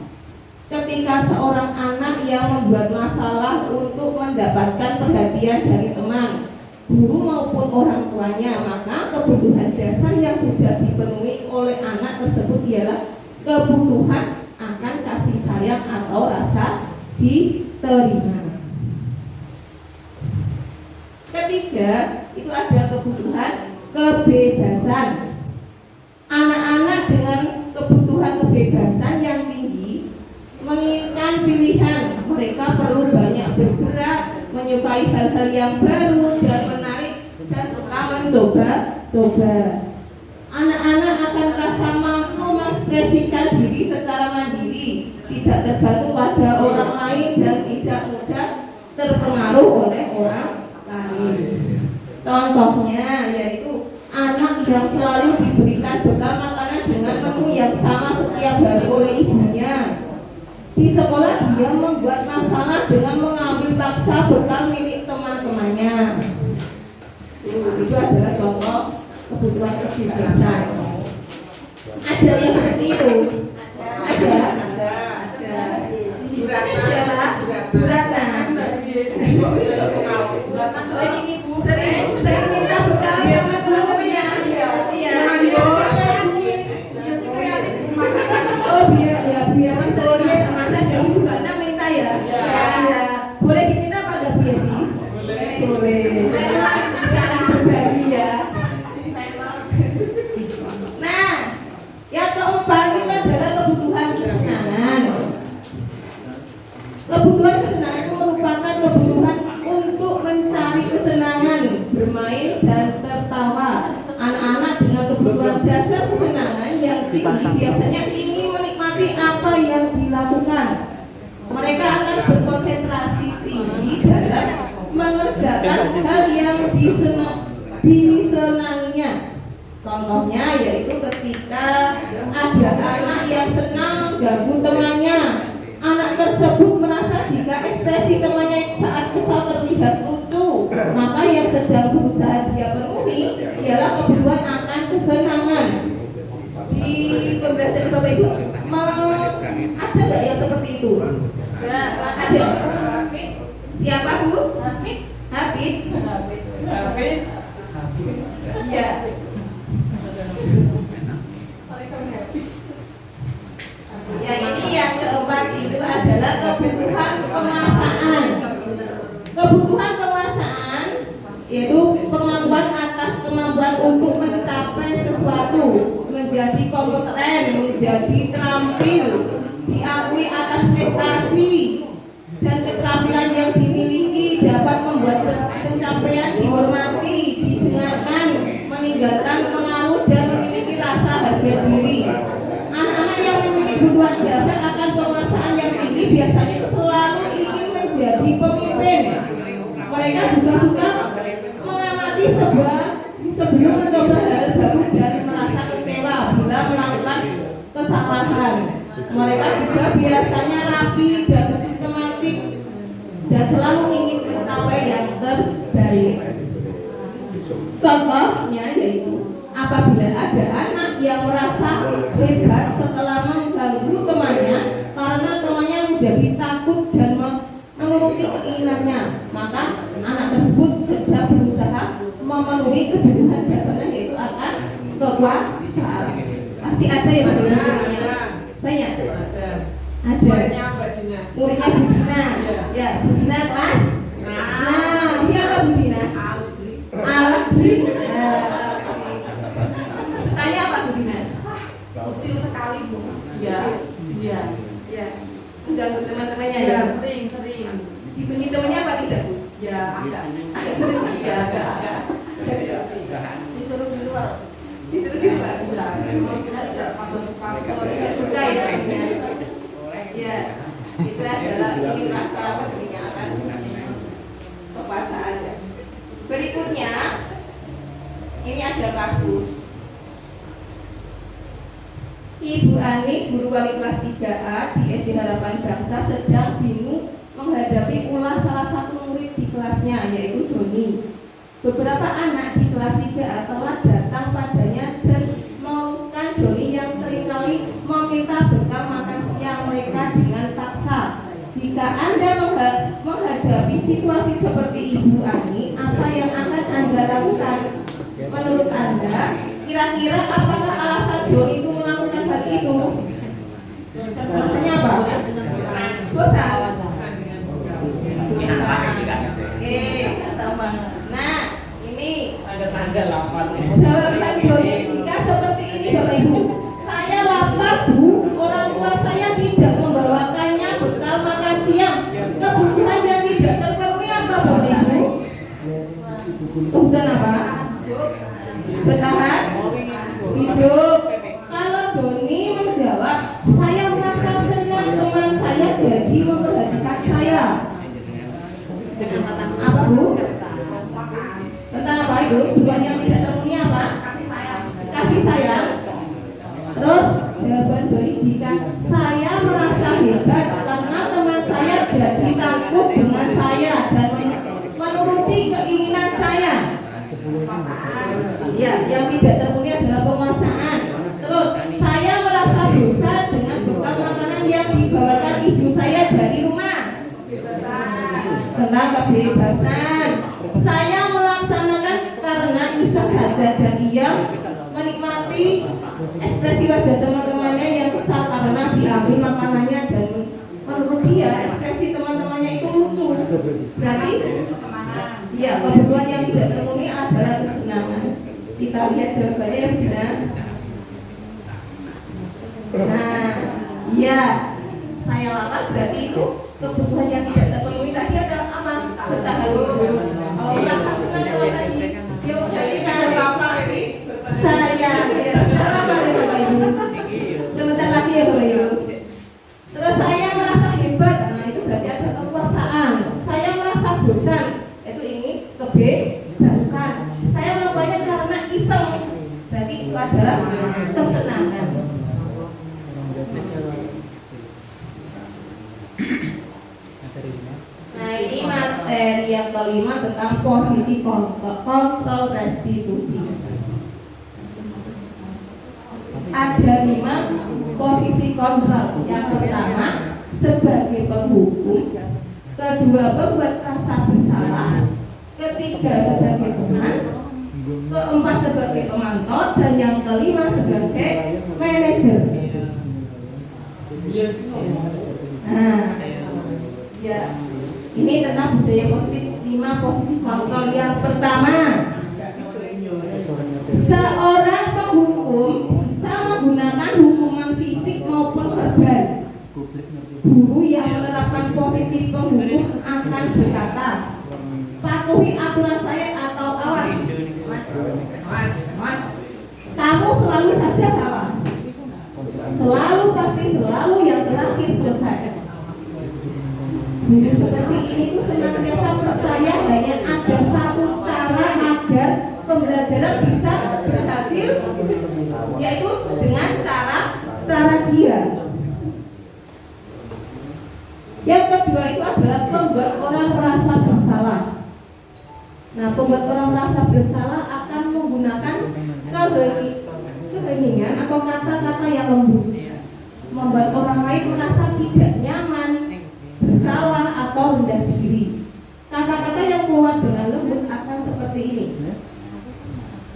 S2: ketika seorang anak yang membuat masalah untuk mendapatkan perhatian dari teman, guru maupun orang tuanya, maka kebutuhan dasar yang sudah dipenuhi oleh anak tersebut ialah kebutuhan akan kasih sayang atau rasa diterima. Ketiga, itu ada kebutuhan kebebasan. Anak-anak dengan kebutuhan kebebasan yang tinggi menginginkan pilihan. Mereka perlu banyak bergerak, menyukai hal-hal yang baru dan menarik, dan suka mencoba-coba. Anak-anak akan merasa mampu mengekspresikan diri secara mandiri, tidak tergantung pada orang lain dan tidak mudah terpengaruh oleh orang lain. Contohnya yaitu anak yang selalu diberikan bekal makanan dengan memaksa bekal milik teman-temannya. Itu adalah contoh kebutuhan kebijaksanaan. Ada yang seperti itu? Ada. Sering minta bekal sama teman-temannya. Oh biar sering masa dari bulan minta ya. Boleh diminta apa enggak Bu Yesi? Boleh. Saling berbagi ya. Nah, yang keempat itu adalah kebutuhan kesenangan. Kebutuhan kesenangan itu merupakan kebutuhan untuk mencari kesenangan, bermain dan tertawa. Anak-anak dengan kebutuhan dasar kesenangan yang tinggi biasanya ingin menikmati apa yang dilakukan. Mereka akan berkonsentrasi tinggi dalam mengerjakan hal yang disenanginya. Contohnya yaitu ketika ada anak yang senang mengganggu temannya. Anak tersebut merasa jika ekspresi temannya saat kesal terlihat lucu, maka yang sedang berusaha dia penuhi ialah kebutuhan akan kesenangan. Di pembelajaran Bapak Ibu, ada nggak yang seperti itu? Ada. Siapa Bu? Habib. Iya. Ya ini yang keempat itu adalah kebutuhan penguasaan. Kebutuhan penguasaan yaitu pengakuan atas kemampuan untuk mencapai sesuatu, menjadi kompeten, menjadi terampil, diakui atas prestasi dan keterampilan yang dimiliki, dapat membuat pencapaian dihormati, didengarkan, meninggalkan pengaruh dan memiliki rasa harga diri. Anak-anak yang memiliki kebutuhan dasar akan penguasaan yang tinggi biasanya selalu ingin menjadi pemimpin. Mereka juga suka mengamati sebelum mencoba hal baru dan merasa kecewa bila melakukan kesalahan. Mereka juga biasanya rapi dan sistematik dan selalu ingin mencapai yang terbaik. Contohnya yaitu apabila ada anak yang merasa hebat setelah mengganggu temannya karena temannya menjadi takut dan menuruti keinginannya, maka anak tersebut sedang berusaha memenuhi kebutuhan dasarnya yaitu akan kekuasaan. Pasti ada yang banyak. Ada. Muridnya Budina. Ya, Budina kelas. Nah, siapa Budina? Albi. Tanya apa Budina?
S6: Usil sekali Bu.
S2: Ya. Mengganggu teman-temannya ya.
S6: Sering.
S2: Dibeli temannya apa tidak Bu?
S6: Ya agak.
S2: Ya, agak.
S6: Disuruh di luar.
S2: Disuruh di luar.
S6: Memang kita tidak
S2: Tidak suka ya tadinya. Ya, itu adalah ingin rasa akan kekuasaan. Berikutnya, ini ada kasus. Ibu Ani, guru wali kelas 3A di SD Harapan Bangsa sedang bingung menghadapi ulah salah satu murid di kelasnya, yaitu Doni. Beberapa anak di kelas 3A telah datang padanya dan mengeluhkan Doni yang seringkali meminta bekal makan siang mereka dengan paksa. Jika Anda menghadapi situasi seperti Ibu Ani, apa yang akan Anda lakukan? Menurut Anda, kira-kira apakah alasan Doni itu melakukan hal itu? Alasannya apa? Bosan. Nah, ini
S5: Ada tanda lapar.
S2: jawaban Doni jika seperti ini Bapak Ibu. Saya lapar Bu, orang tua saya tidak membawakannya bekal makan siang. Kebutuhan yang tidak terpenuhi apa Bapak Ibu? Kebutuhan apa? Bertahan hidup. Kalau Doni menjawab, saya merasa senang teman saya jadi memperhatikan saya. Apa Bu? Tentang apa itu? Kebutuhan yang tidak terpenuhi apa? Kasih sayang. Terus jawaban Doni jika saya merasa hebat karena teman saya jadi takut dengan saya dan Ya, yang tidak terpenuhi adalah penguasaan. Terus, saya merasa dosa dengan bekal makanan yang dibawakan ibu saya dari rumah. Tentang kebebasan, saya melaksanakan karena iseng saja dan ia menikmati ekspresi wajah teman-temannya yang kesal karena diambil makanannya dan menurut dia ekspresi teman-temannya itu lucu. Berarti ya kebutuhan yang tidak terpenuhi adalah kesenangan. Kita lihat jawabannya yang benar. Nah, iya, saya lapar berarti itu kebutuhan yang tidak terpenuhi tadi adalah apa? Bertahan hidup. Kalau merasa senang kalau tadi dia berarti saya lapar sih. Saya apa ya Bapak Ibu? Sebentar lagi ya Bapak Ibu. Terus saya merasa hebat, nah itu berarti ada kekuasaan. Saya merasa bosan, itu ini kebebasan. Saya melakukannya karena iseng, berarti itu adalah kesenangan. Nah ini materi yang kelima tentang posisi kontrol restitusi. Ada 5 posisi kontrol. Yang pertama sebagai penghukum, kedua pembuat rasa bersalah, ketiga sebagai teman, keempat sebagai pemantau, dan yang kelima sebagai manajer. Nah, ya, ini tentang budaya positif 5 posisi kontrol. Yang pertama, seorang penghukum bisa menggunakan hukuman fisik maupun verbal. Guru yang menerapkan posisi penghukum akan berkata, patuhi aturan saya atau awas. Mas, kamu selalu saja salah. Selalu pasti selalu yang terakhir selesai. Guru seperti ini tuh senantiasa percaya hanya ada satu cara agar pembelajaran bisa berhasil, yaitu dengan cara dia. Yang kedua itu adalah membuat orang merasa bersalah. Nah, pembuat orang merasa bersalah akan menggunakan keheningan atau kata-kata yang lembut, membuat orang lain merasa tidak nyaman, bersalah atau rendah diri. Kata-kata yang keluar dengan lembut akan seperti ini.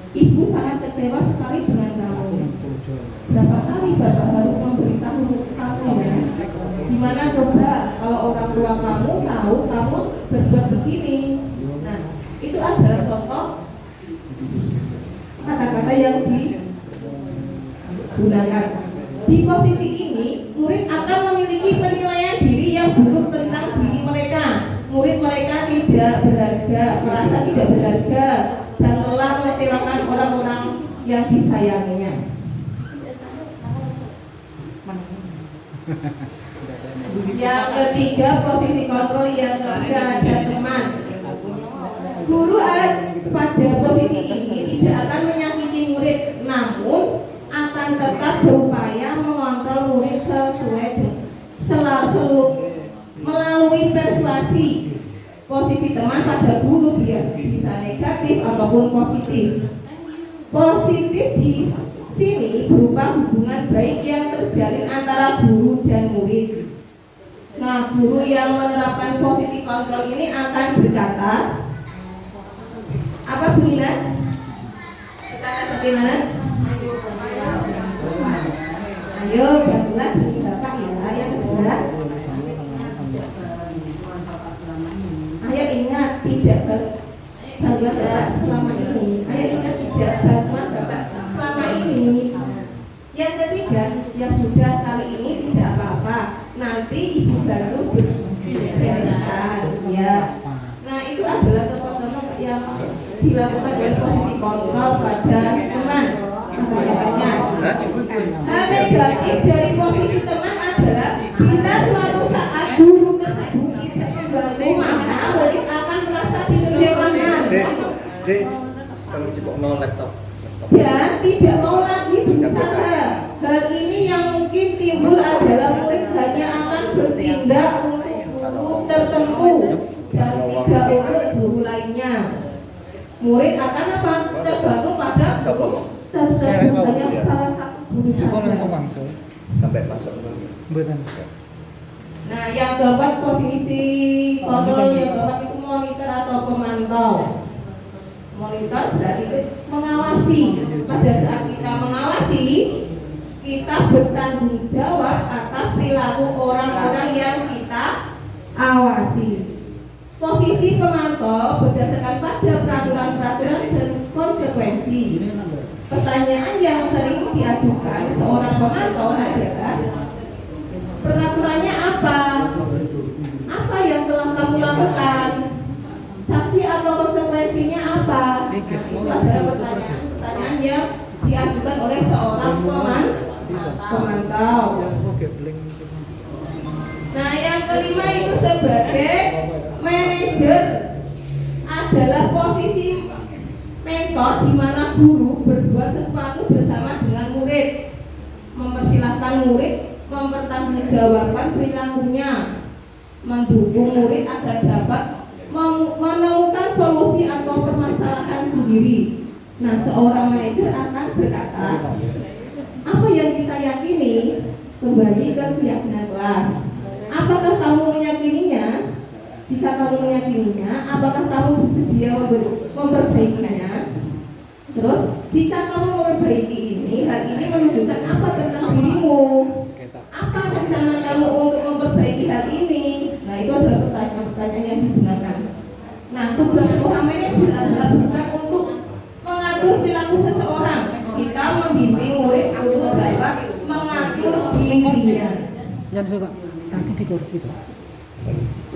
S2: Ibu sangat kecewa sekali dengan kamu. Berapa kali Bapak harus memberitahu kamu ya? Gimana coba kalau orang tua kamu tahu kamu berbuat begini? Nah, itu adalah contoh kata-kata yang digunakan. Di posisi ini, murid akan memiliki penilaian diri yang buruk tentang diri mereka. Murid mereka tidak berharga, merasa tidak berharga, dan telah mengecewakan orang-orang yang disayanginya. Yang ketiga, posisi kontrol yang ketiga ada teman. Guru pada posisi ini tidak akan menyakiti murid, namun akan tetap berupaya mengontrol murid selalu melalui persuasi. Posisi teman pada guru bisa negatif ataupun positif. Positif di sini berupa hubungan baik yang terjalin antara guru dan murid. Nah, guru yang menerapkan posisi kontrol ini akan berkata, apa Bu Nina? Kita akan bagaimana? Ayo, bantulah ini Bapak ya, yang kedua. Ayo ingat tidak bantuan Bapak selama ini. Ayo ingat tidak bantuan Bapak selama ini. Yang ketiga, ya sudah kali ini tidak apa-apa. Nanti Ibu bantu bersihkan ya. Nah, itu adalah contoh-contoh yang dilakukan oleh posisi kontrol pada teman. Kata-katanya. Hal negatif dari posisi teman adalah bila suatu saat guru tersebut tidak membantu, maka murid akan merasa dikecewakan dan tidak mau lagi berusaha. Hal ini yang mungkin timbul adalah murid hanya akan bertindak untuk guru tertentu dan tidak untuk guru lainnya. Murid akan apa? guru
S7: Kok langsung
S2: saja.
S7: langsung?
S3: Sampai masuk
S7: Mboten.
S2: Nah, yang keempat posisi kontrol yang keempat itu monitor atau pemantau. Monitor berarti itu mengawasi. Pada saat kita mengawasi, kita bertanggung jawab atas perilaku orang-orang yang kita awasi. Posisi pemantau berdasarkan pada peraturan-peraturan dan konsekuensi. Pertanyaan yang sering diajukan seorang pemantau adalah peraturannya apa? Apa yang telah kamu lakukan? Saksi atau konsekuensinya apa? Itu adalah pertanyaan yang diajukan oleh seorang pemantau. Nah, yang kelima itu sebagai manajer adalah posisi mentor di mana guru berbuat sesuatu bersama dengan murid, mempersilahkan murid mempertanggungjawabkan perilakunya, mendukung murid agar dapat menemukan solusi atau permasalahan sendiri. Nah, seorang manajer akan berkata, apa yang kita yakini kembali ke keyakinan kelas. Apakah kamu meyakininya? Jika kamu meyakininya, apakah kamu bersedia memperbaikinya? Terus, jika kamu memperbaiki ini, hal ini menunjukkan apa tentang dirimu? Apa rencana kamu untuk memperbaiki hal ini? Nah, itu adalah pertanyaan-pertanyaan yang digunakan. Nah, tugas seorang manajer adalah bukan untuk mengatur perilaku seseorang. Kita membimbing murid untuk dapat mengatur dirinya.
S7: Jangan suka tadi di kursi Pak.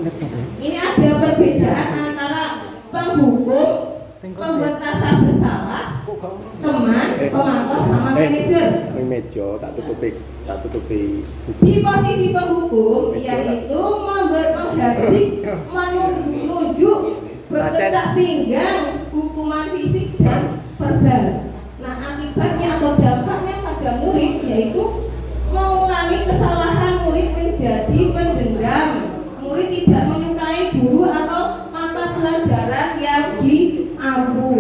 S7: Lihat saja.
S2: Ini ada perbedaan antara penghukum, pembuat rasa bersalah, teman, pemantau sama manajer.
S3: Ini meja tak tutupi.
S2: Di posisi penghukum yaitu menghadik, menuju berkecak pinggang, hukuman fisik dan verbal. Nah, akibatnya atau dampaknya pada murid yaitu mengulangi kesalahan murid menjadi pendendam. Murid tidak menyukai guru atau mata pelajaran yang diampu.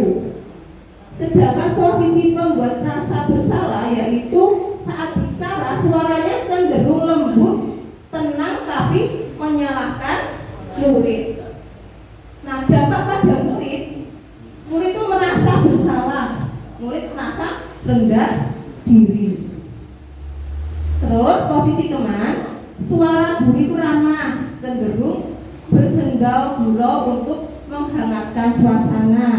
S2: Sedangkan posisi pembuat rasa bersalah yaitu saat bicara suaranya cenderung lembut, tenang tapi menyalahkan murid. Nah, dampak pada murid itu merasa bersalah, murid merasa rendah diri. Terus posisi teman, suara guru itu ramah, cenderung bersendau gurau untuk menghangatkan suasana.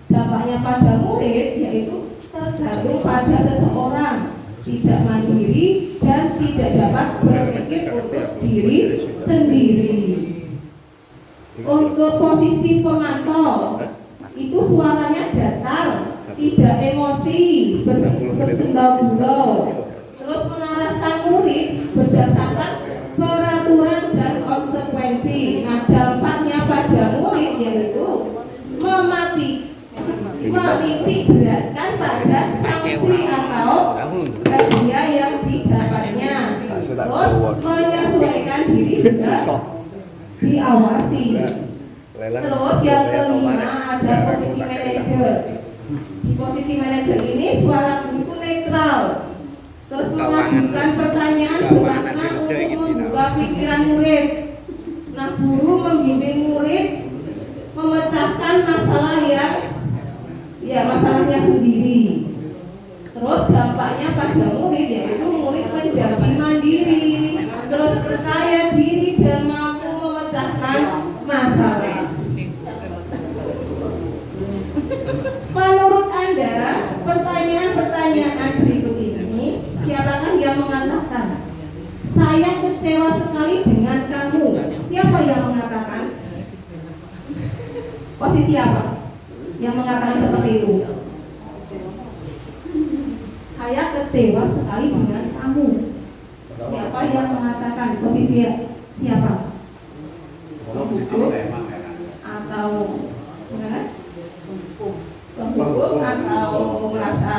S2: Dampaknya pada murid yaitu tergantung pada seseorang, tidak mandiri dan tidak dapat berpikir untuk diri sendiri. Untuk posisi pemantau itu suaranya datar, tidak emosi, bersendau gurau. Terus mengarahkan murid berdasarkan peraturan dan konsekuensi. Nah, dampaknya pada murid yaitu menitik beratkan pada sanksi atau hadiah yang didapatnya. Terus menyesuaikan diri juga diawasi. Terus yang kelima ada posisi manajer. Di posisi manajer ini suara guru itu netral. Terus mengajukan pertanyaan bermakna untuk membuka pikiran murid. Nah, guru membimbing murid memecahkan masalah masalahnya sendiri. Terus dampaknya pada murid yaitu murid menjadi mandiri, terus percaya diri dan mampu memecahkan masalah. Menurut Anda, pertanyaan-pertanyaan berikut ini, siapakah yang mengatakan saya kecewa sekali dengan kamu? Siapa yang mengatakan? Posisi apa yang mengatakan seperti itu? Saya kecewa sekali dengan kamu. Siapa yang mengatakan? Posisi siapa? Atau penghukum atau merasa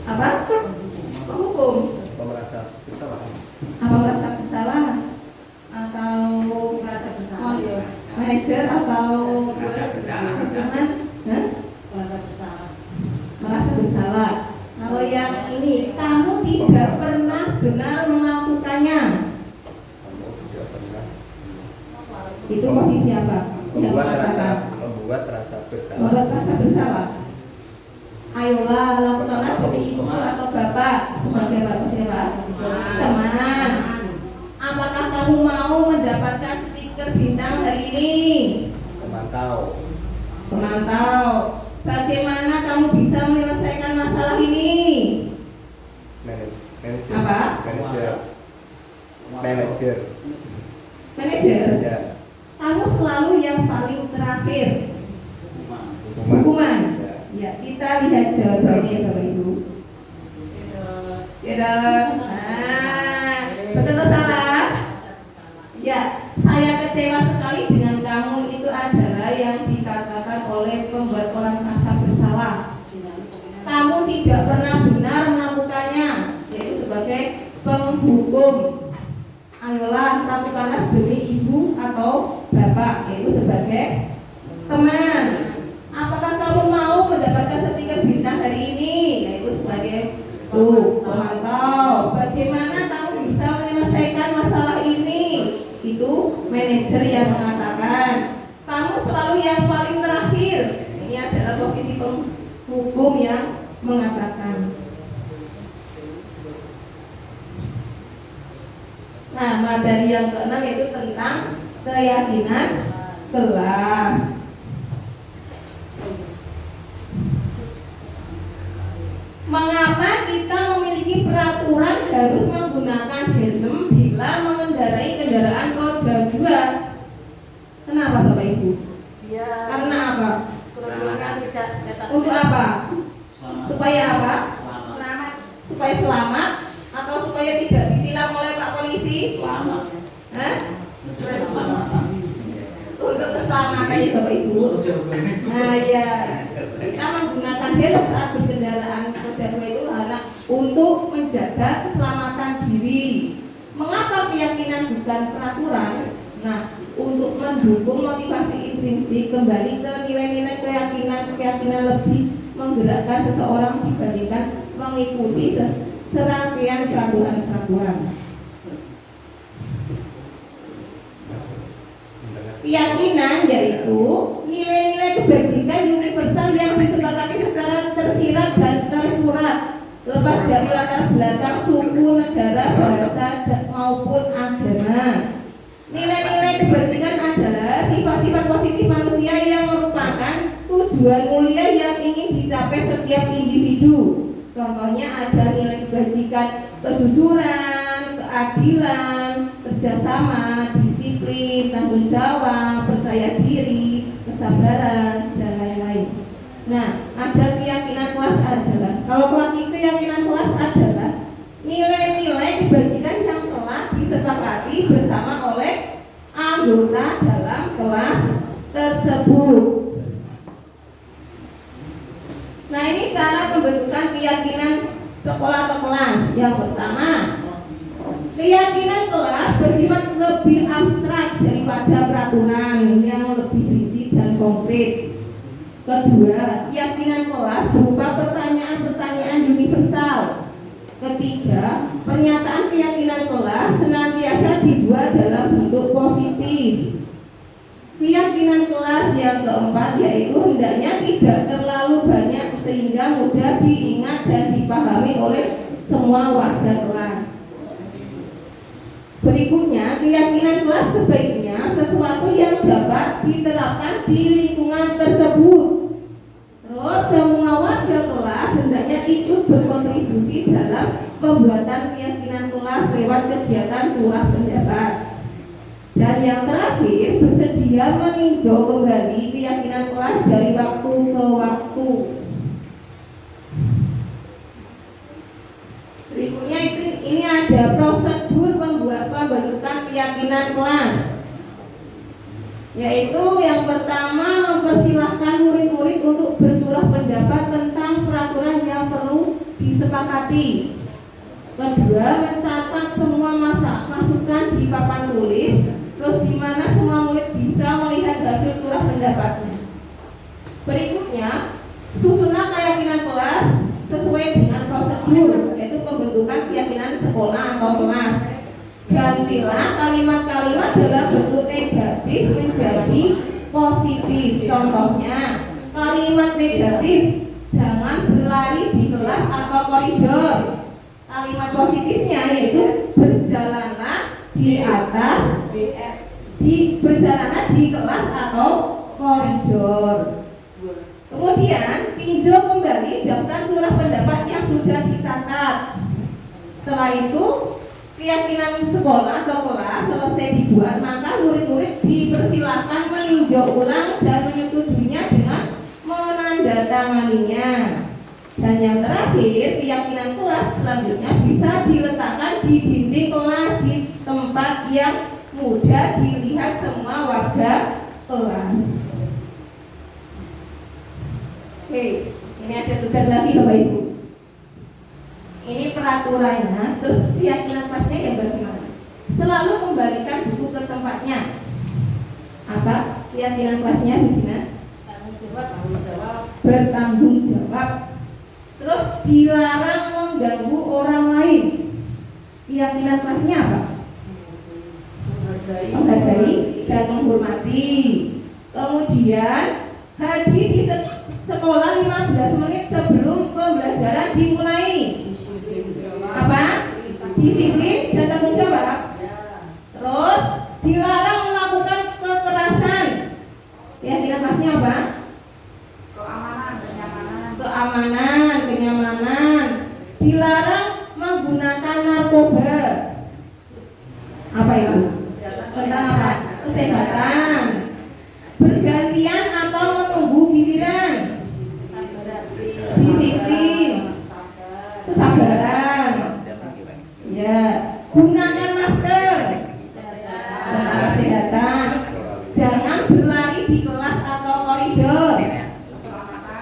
S2: apa? Penghukum.
S3: Merasa bersalah.
S2: Apa merasa bersalah? Atau merasa bersalah? Manajer atau manajemen? Merasa bersalah. Merasa Itu posisi apa? Yang mengatakan.
S3: Membuat rasa bersalah.
S2: Membuat rasa bersalah. Ayolah lakukanlah demi ibu atau bapak sebagai bapak siapa? Teman. Apakah kamu mau mendapatkan stiker bintang hari ini?
S3: Pemantau.
S2: Pemantau. Bagaimana kamu bisa menyelesaikan masalah ini?
S3: Manajer.
S2: Apa?
S3: Manajer.
S2: Manajer.
S3: Ya.
S2: Kamu selalu yang paling terakhir. Hukuman. Ya, kita lihat jawabannya Bapak Ibu. Ya dong. Nah, betul atau salah? Ya, saya kecewa sekali dengan kamu. Itu adalah yang dikatakan oleh pembuat orang merasa bersalah. Kamu tidak pernah benar melakukannya, yaitu sebagai penghukum. Ayolah lakukanlah demi ibu atau bapak, yaitu sebagai teman. Apakah kamu mau mendapatkan stiker bintang hari ini, yaitu sebagai pemantau. Bagaimana kamu bisa menyelesaikan masalah ini? Itu manajer yang mengatakan. Kamu selalu yang paling terakhir. Ini adalah posisi penghukum yang mengatakan. Nah, materi yang keenam itu tentang keyakinan kelas. Mengapa kita memiliki peraturan harus menggunakan helm bila mengendarai kendaraan roda 2? Kenapa Bapak Ibu? Karena apa? Untuk apa? Supaya apa? Supaya selamat atau supaya tidak ditilang oleh Pak Polisi? Hah? Untuk keselamatan ya Bapak Ibu. Nah ya, kita menggunakan helm saat berkendaraan roda 2 itu hanya untuk menjaga keselamatan diri. Mengapa keyakinan bukan peraturan? Nah, untuk mendukung motivasi intrinsik kembali ke nilai-nilai keyakinan lebih menggerakkan seseorang dibandingkan mengikuti serangkaian peraturan-peraturan. Keyakinan yaitu nilai-nilai kebajikan universal yang disepakati secara tersirat dan tersurat, lepas dari latar belakang suku, negara, bahasa, maupun agama. Nilai-nilai kebajikan adalah sifat-sifat positif manusia yang merupakan tujuan mulia yang ingin dicapai setiap individu. Contohnya ada nilai kebajikan kejujuran, keadilan, kerjasama, disiplin, tanggung jawab, percaya diri, kesabaran, dan lain-lain. Nah, ada keyakinan kelas adalah, kalau keyakinan kelas adalah nilai-nilai kebajikan yang telah disepakati bersama oleh anggota dalam kelas tersebut. Nah, ini cara pembentukan keyakinan sekolah atau kelas. Yang pertama, keyakinan kelas bersifat lebih abstrak daripada peraturan yang lebih rinci dan konkret. Kedua, keyakinan kelas berupa pertanyaan-pertanyaan universal. Ketiga, pernyataan keyakinan kelas senantiasa dibuat dalam bentuk positif. Keyakinan kelas yang keempat yaitu hendaknya tidak terlalu banyak sehingga mudah diingat dan dipahami oleh semua warga kelas. Berikutnya, keyakinan kelas sebaiknya sesuatu yang dapat diterapkan di lingkungan tersebut. Terus semua warga kelas hendaknya ikut berkontribusi dalam pembuatan keyakinan kelas lewat kegiatan curah pendapat. Dan yang terakhir, bersedia meninjau kembali keyakinan kelas dari waktu ke waktu. Berikutnya ini ada prosedur pembentukan keyakinan kelas. Yaitu yang pertama, mempersilahkan murid-murid untuk bercurah pendapat tentang peraturan yang perlu disepakati. Kedua, mencatat semua masukan di papan tulis, terus di mana semua murid bisa melihat hasil curah pendapatnya. Berikutnya, susunlah keyakinan kelas sesuai dengan prosedur, yaitu pembentukan keyakinan sekolah atau kelas. gantilah kalimat-kalimat dalam bentuk negatif menjadi positif. Contohnya, kalimat negatif, jangan berlari di kelas atau koridor. Kalimat positifnya yaitu berjalanlah di atas, berjalanlah di kelas atau koridor. Kemudian tinjau kembali daftar curah pendapat yang sudah dicatat. Setelah itu keyakinan sekolah atau kelas selesai dibuat, maka murid-murid dipersilakan meninjau ulang dan menyetujuinya dengan menandatanganinya. Dan yang terakhir, keyakinan kelas selanjutnya bisa diletakkan di dinding kelas di tempat yang mudah dilihat semua warga kelas. Oke, ini ada tugas lagi Bapak Ibu. Ini peraturannya, terus keyakinan kelasnya yang bagaimana? Selalu kembalikan buku ke tempatnya. Apa keyakinan kelasnya begini?
S6: Tanggung jawab.
S2: Bertanggung jawab. Terus dilarang mengganggu orang lain. Keyakinan kelasnya apa? Menghargai dan menghormati. Kemudian hadir di sekolah 15 menit sebelum pembelajaran dimulai. Apa? Disiplin dan tanggung jawab. Terus dilarang melakukan kekerasan. Keyakinan kelasnya apa? Keamanan. Dilarang menggunakan narkoba. Apa itu? Tentang apa? Kesehatan. Bergantian atau menunggu giliran. Disiplin. Kesabaran. Ya. Gunakan masker. Tentang kesehatan. Jangan berlari di kelas atau koridor.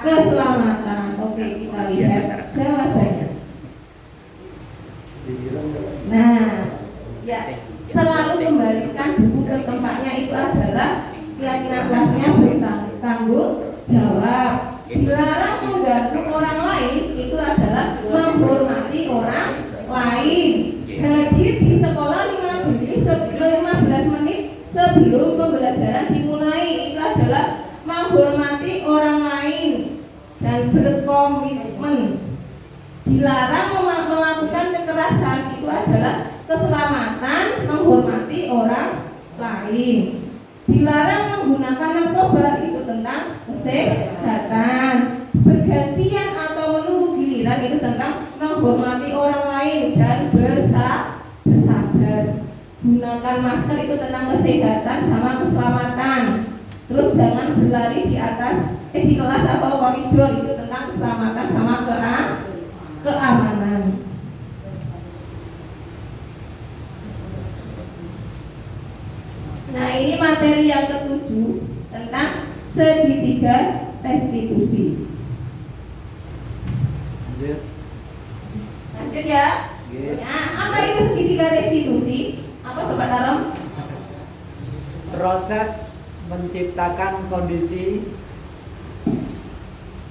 S2: Keselamatan. Oke, kita lihat jawabannya. Nah, ya, selalu kembalikan buku ke tempatnya itu adalah keyakinan kelasnya bertanggung jawab. Dilarang mengganggu orang lain itu adalah menghormati orang lain. Hadir di sekolah 15 menit sebelum pembelajaran dimulai itu adalah menghormati orang lain dan berkomitmen. Dilarang melakukan kekerasan itu adalah keselamatan, menghormati orang lain. Dilarang menggunakan narkoba itu tentang kesehatan. Bergantian atau menunggu giliran itu tentang menghormati orang lain dan bersabar. Gunakan masker itu tentang kesehatan sama keselamatan. Terus jangan berlari di kelas atau koridor itu tentang keselamatan sama keamanan. Nah, ini materi yang ke-7 tentang segitiga restitusi. Lanjut ya. Nah, apa itu segitiga restitusi? Apa Sobat Aram?
S8: Proses menciptakan kondisi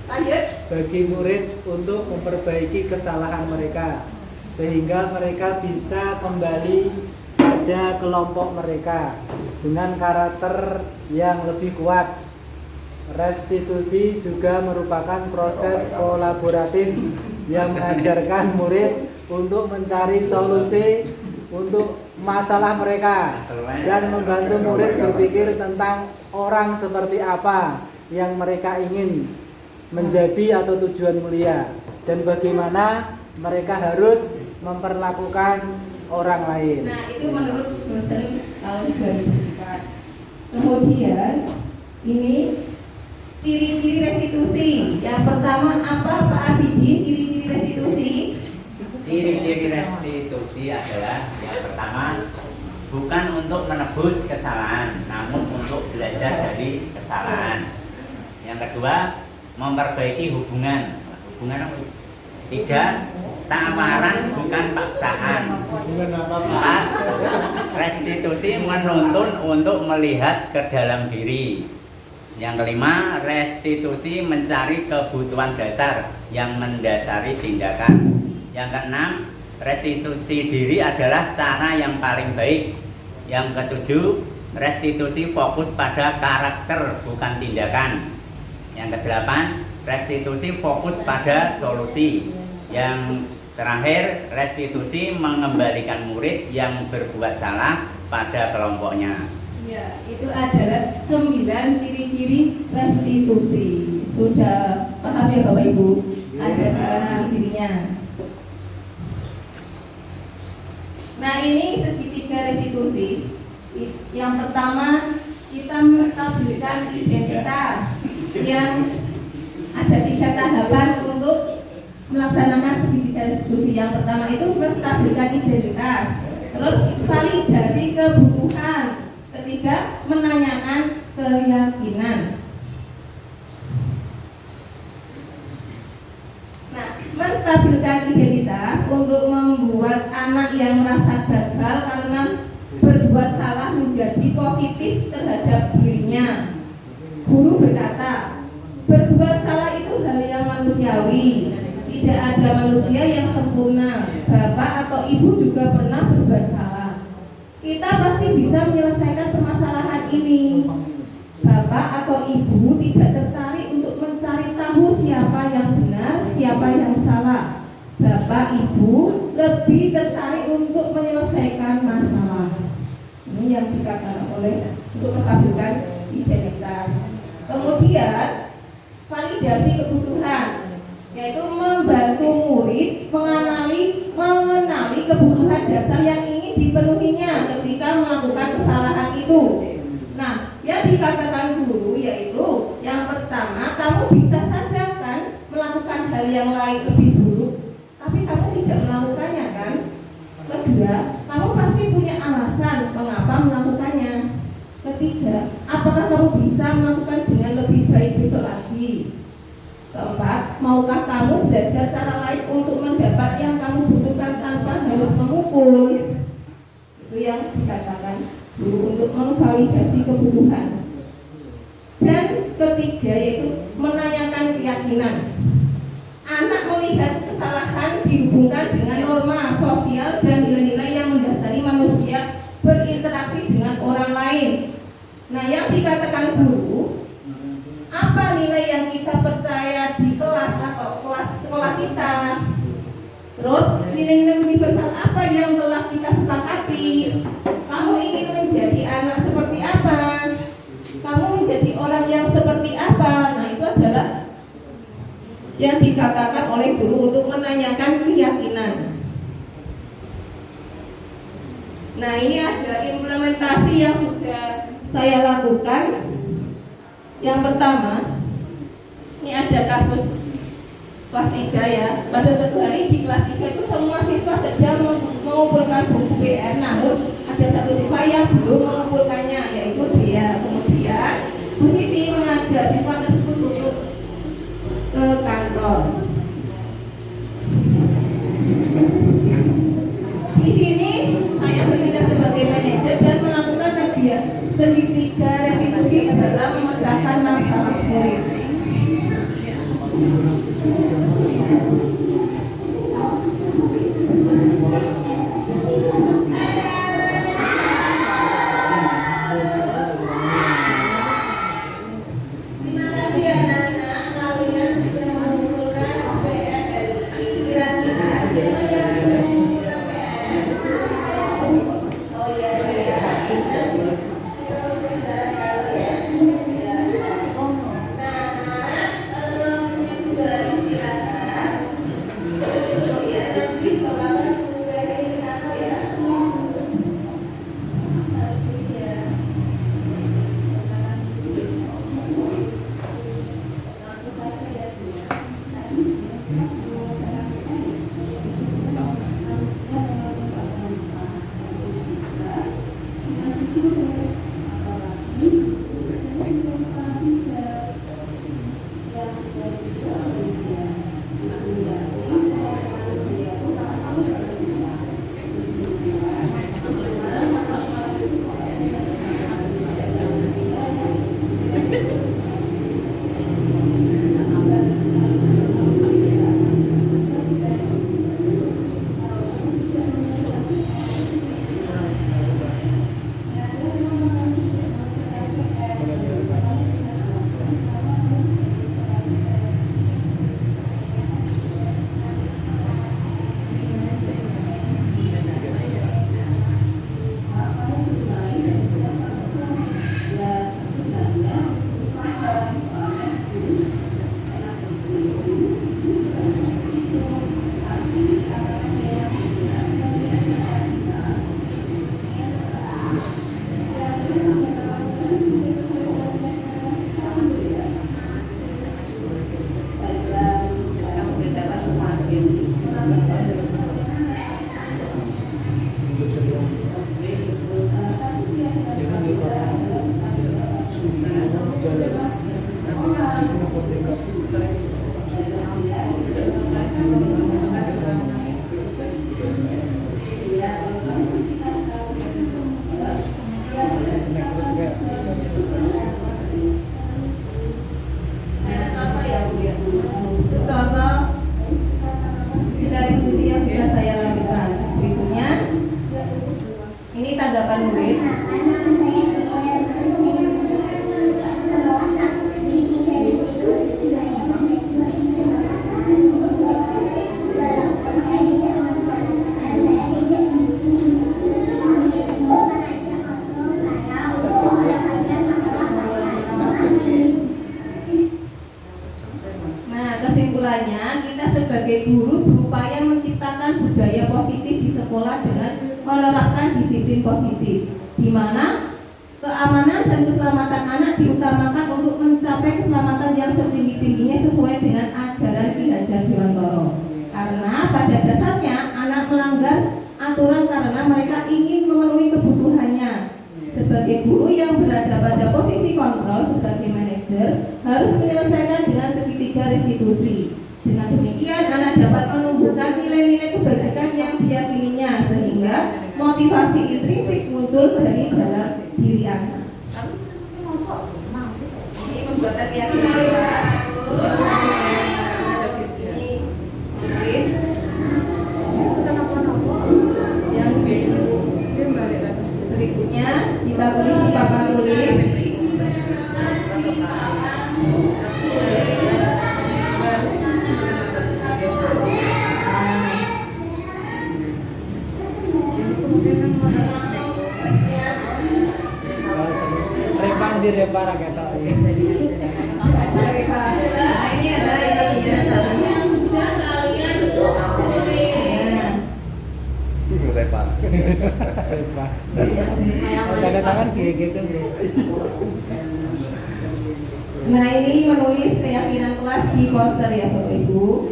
S2: Lanjut.
S8: bagi murid untuk memperbaiki kesalahan mereka sehingga mereka bisa kembali pada kelompok mereka dengan karakter yang lebih kuat. Restitusi juga merupakan proses kolaboratif yang mengajarkan murid untuk mencari solusi untuk masalah mereka dan membantu murid berpikir tentang orang seperti apa yang mereka ingin menjadi atau tujuan mulia dan bagaimana mereka harus memperlakukan orang lain.
S2: Nah, itu menurut dosen tahun 2004. Kemudian ini ciri-ciri restitusi. Yang pertama apa Pak Abidin? Ciri-ciri restitusi.
S5: Ciri-ciri restitusi adalah yang pertama, bukan untuk menebus kesalahan, namun untuk belajar dari kesalahan. Yang kedua, memperbaiki hubungan. Tiga, tawaran bukan paksaan. Empat, restitusi menuntun untuk melihat ke dalam diri. Yang kelima, restitusi mencari kebutuhan dasar yang mendasari tindakan. Yang keenam, restitusi diri adalah cara yang paling baik. Yang ketujuh, restitusi fokus pada karakter bukan tindakan. Yang kedelapan, restitusi fokus pada solusi. Yang terakhir, restitusi mengembalikan murid yang berbuat salah pada kelompoknya.
S2: Ya, itu adalah 9 ciri-ciri restitusi. Sudah paham ya Bapak Ibu? Ada 9 ciri-cirinya. Nah, ini segitiga restitusi. Yang pertama, kita menstabilkan identitas. Yang ada 3 tahapan untuk melaksanakan segitiga restitusi. Yang pertama itu menstabilkan identitas. Terus validasi kebutuhan. Ketiga, menanyakan keyakinan. Nah, menstabilkan identitas untuk membuat anak yang merasa gagal karena berbuat salah menjadi positif terhadap dirinya. Guru berkata, berbuat salah itu hal yang manusiawi. Tidak ada manusia yang sempurna. Bapak atau ibu juga pernah berbuat salah. Kita pasti bisa menyelesaikan permasalahan ini. Bapak atau ibu tidak tertarik untuk mencari tahu siapa yang benar, siapa yang salah. Bapak ibu lebih tertarik untuk menyelesaikan masalah. Ini yang dikatakan oleh untuk menstabilkan identitas. Kemudian validasi kebutuhan, yaitu membantu murid mengenali kebutuhan dasar yang ingin dipenuhinya ketika melakukan kesalahan itu. Nah, yang dikatakan guru yaitu yang pertama, kamu bisa saja kan melakukan hal yang lain lebih buruk, tapi kamu tidak melakukannya kan. Kedua, kamu pasti punya alasan mengapa melakukannya. Ketiga, apakah kamu bisa melakukan dengan lebih baik besok lagi. Keempat, maukah kamu belajar cara lain untuk mendapat yang kamu butuhkan tanpa harus memukul. Itu yang dikatakan guru untuk memvalidasi kebutuhan. Dan ketiga yaitu menanyakan keyakinan. Anak melihat kesalahan dihubungkan dengan norma sosial dan nilai-nilai yang mendasari manusia berinteraksi dengan orang lain. Nah, yang dikatakan guru, apa nilai yang kita percaya di kelas atau kelas sekolah kita? Terus nilai-nilai universal apa yang telah kita sepakati? Kamu ingin menjadi anak seperti apa? Kamu menjadi orang yang seperti apa? Nah, itu adalah yang dikatakan oleh guru untuk menanyakan keyakinan. Nah, ini ada implementasi yang sudah saya lakukan. Yang pertama, ini ada kasus kelas 3 ya. Pada suatu hari di kelas 3 itu semua siswa sedang mengumpulkan buku PR, namun ada satu siswa yang belum mengumpulkannya, yaitu dia. Kemudian Bu Siti mengajak siswa tersebut untuk ke kantor. Di sini saya bertindak sebagai manajer dan melakukan segitiga restitusi dalam memecahkan masalah murid. Terima kasih anak-anak, kalian sudah mengumpulkan PR dari kira-kira oh ya. murid. Nah, kesimpulannya kita sebagai guru berupaya menciptakan budaya positif di sekolah dengan menerapkan disiplin positif, di mana keamanan dan keselamatan anak diutamakan untuk mencapai keselamatan yang setinggi-tingginya sesuai dengan ajaran Ki Hajar Dewantara. Karena pada dasarnya anak melanggar aturan karena mereka ingin memenuhi kebutuhannya. Sebagai guru yang berada pada posisi kontrol sebagai manajer harus menyelesaikan dengan segitiga restitusi. Dengan demikian anak dapat menumbuhkan nilai-nilai kebajikan yang diyakininya sehingga motivasi intrinsik muncul dari dalam diri anak. Ini pembuatan keyakinan kuat. Ini tulis yang berikutnya kita tulis di papan tulis.
S8: Direpar kata
S2: Nah, ini ada ini satunya sudah kalian
S8: repar. Tanda tangan gitu.
S2: Nah, ini menulis keyakinan kelas di poster ya Bapak Ibu.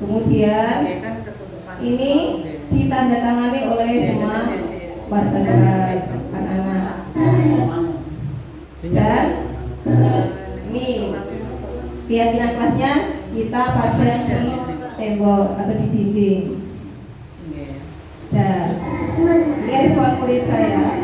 S2: Kemudian ini ditandatangani oleh semua warga kelas anak-anak. Dan ini keyakinan kelasnya kita pasang di tembok atau di dinding. Dan ini respon murid saya.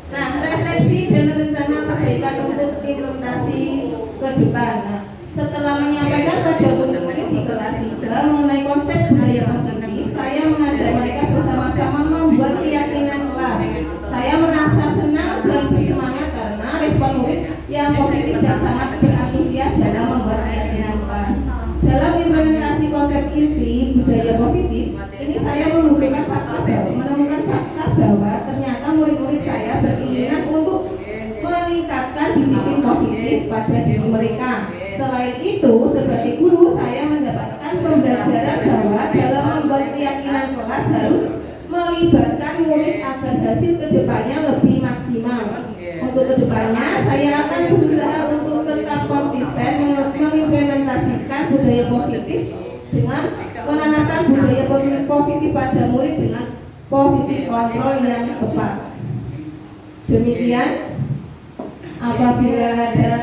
S2: Nah, refleksi dan rencana perbaikan untuk implementasi ke depan. Nah, setelah menyampaikan pada murid di kelas 3 mengenai konsep budaya positif, saya mengajak mereka bersama-sama membuat keyakinan kelas. Saya merasa senang dan bersemangat karena respon murid yang positif dan sangat berantusias dalam membuat keyakinan kelas. Dalam implementasi konsep inti budaya positif, ini saya menemukan fakta bahwa ternyata murid-murid saya berkeinginan untuk meningkatkan disiplin positif pada diri mereka. Selain itu, sebagai guru saya mendapatkan pembelajaran bahwa dalam membuat keyakinan kelas harus melibatkan murid agar hasil kedepannya lebih maksimal. Untuk kedepannya, saya akan berusaha untuk tetap konsisten mengimplementasikan budaya positif dengan menanamkan budaya positif pada murid dengan posisi kontrol yang tepat. Demikian, apabila ada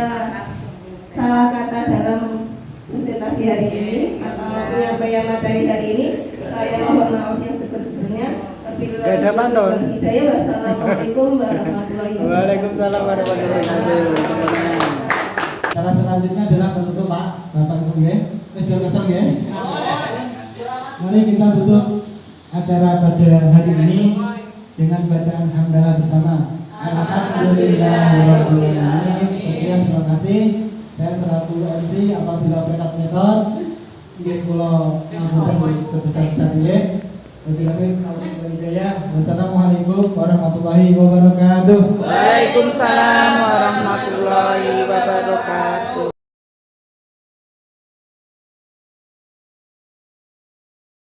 S2: salah kata dalam presentasi hari ini atau penyampaian materi hari ini, saya mohon maaf yang sebesar-besarnya.
S8: Gak ada pantun.
S2: Wassalamualaikum warahmatullahi wabarakatuh.
S8: Waalaikumsalam warahmatullahi wabarakatuh.
S1: Cara selanjutnya adalah penutup Pak, Bapak Ibu ya. Sudah pesan ya. Mari kita tutup acara pada hari ini dengan bacaan hamdalah bersama. Alhamdulillahirobbilalamin. Sekian, terima kasih. Saya selaku MC apabila berkat metode ingin pulau ngapunten sebesar-besarnya. Wassalamualaikum warahmatullahi wabarakatuh.
S7: Waalaikumsalam warahmatullahi wabarakatuh.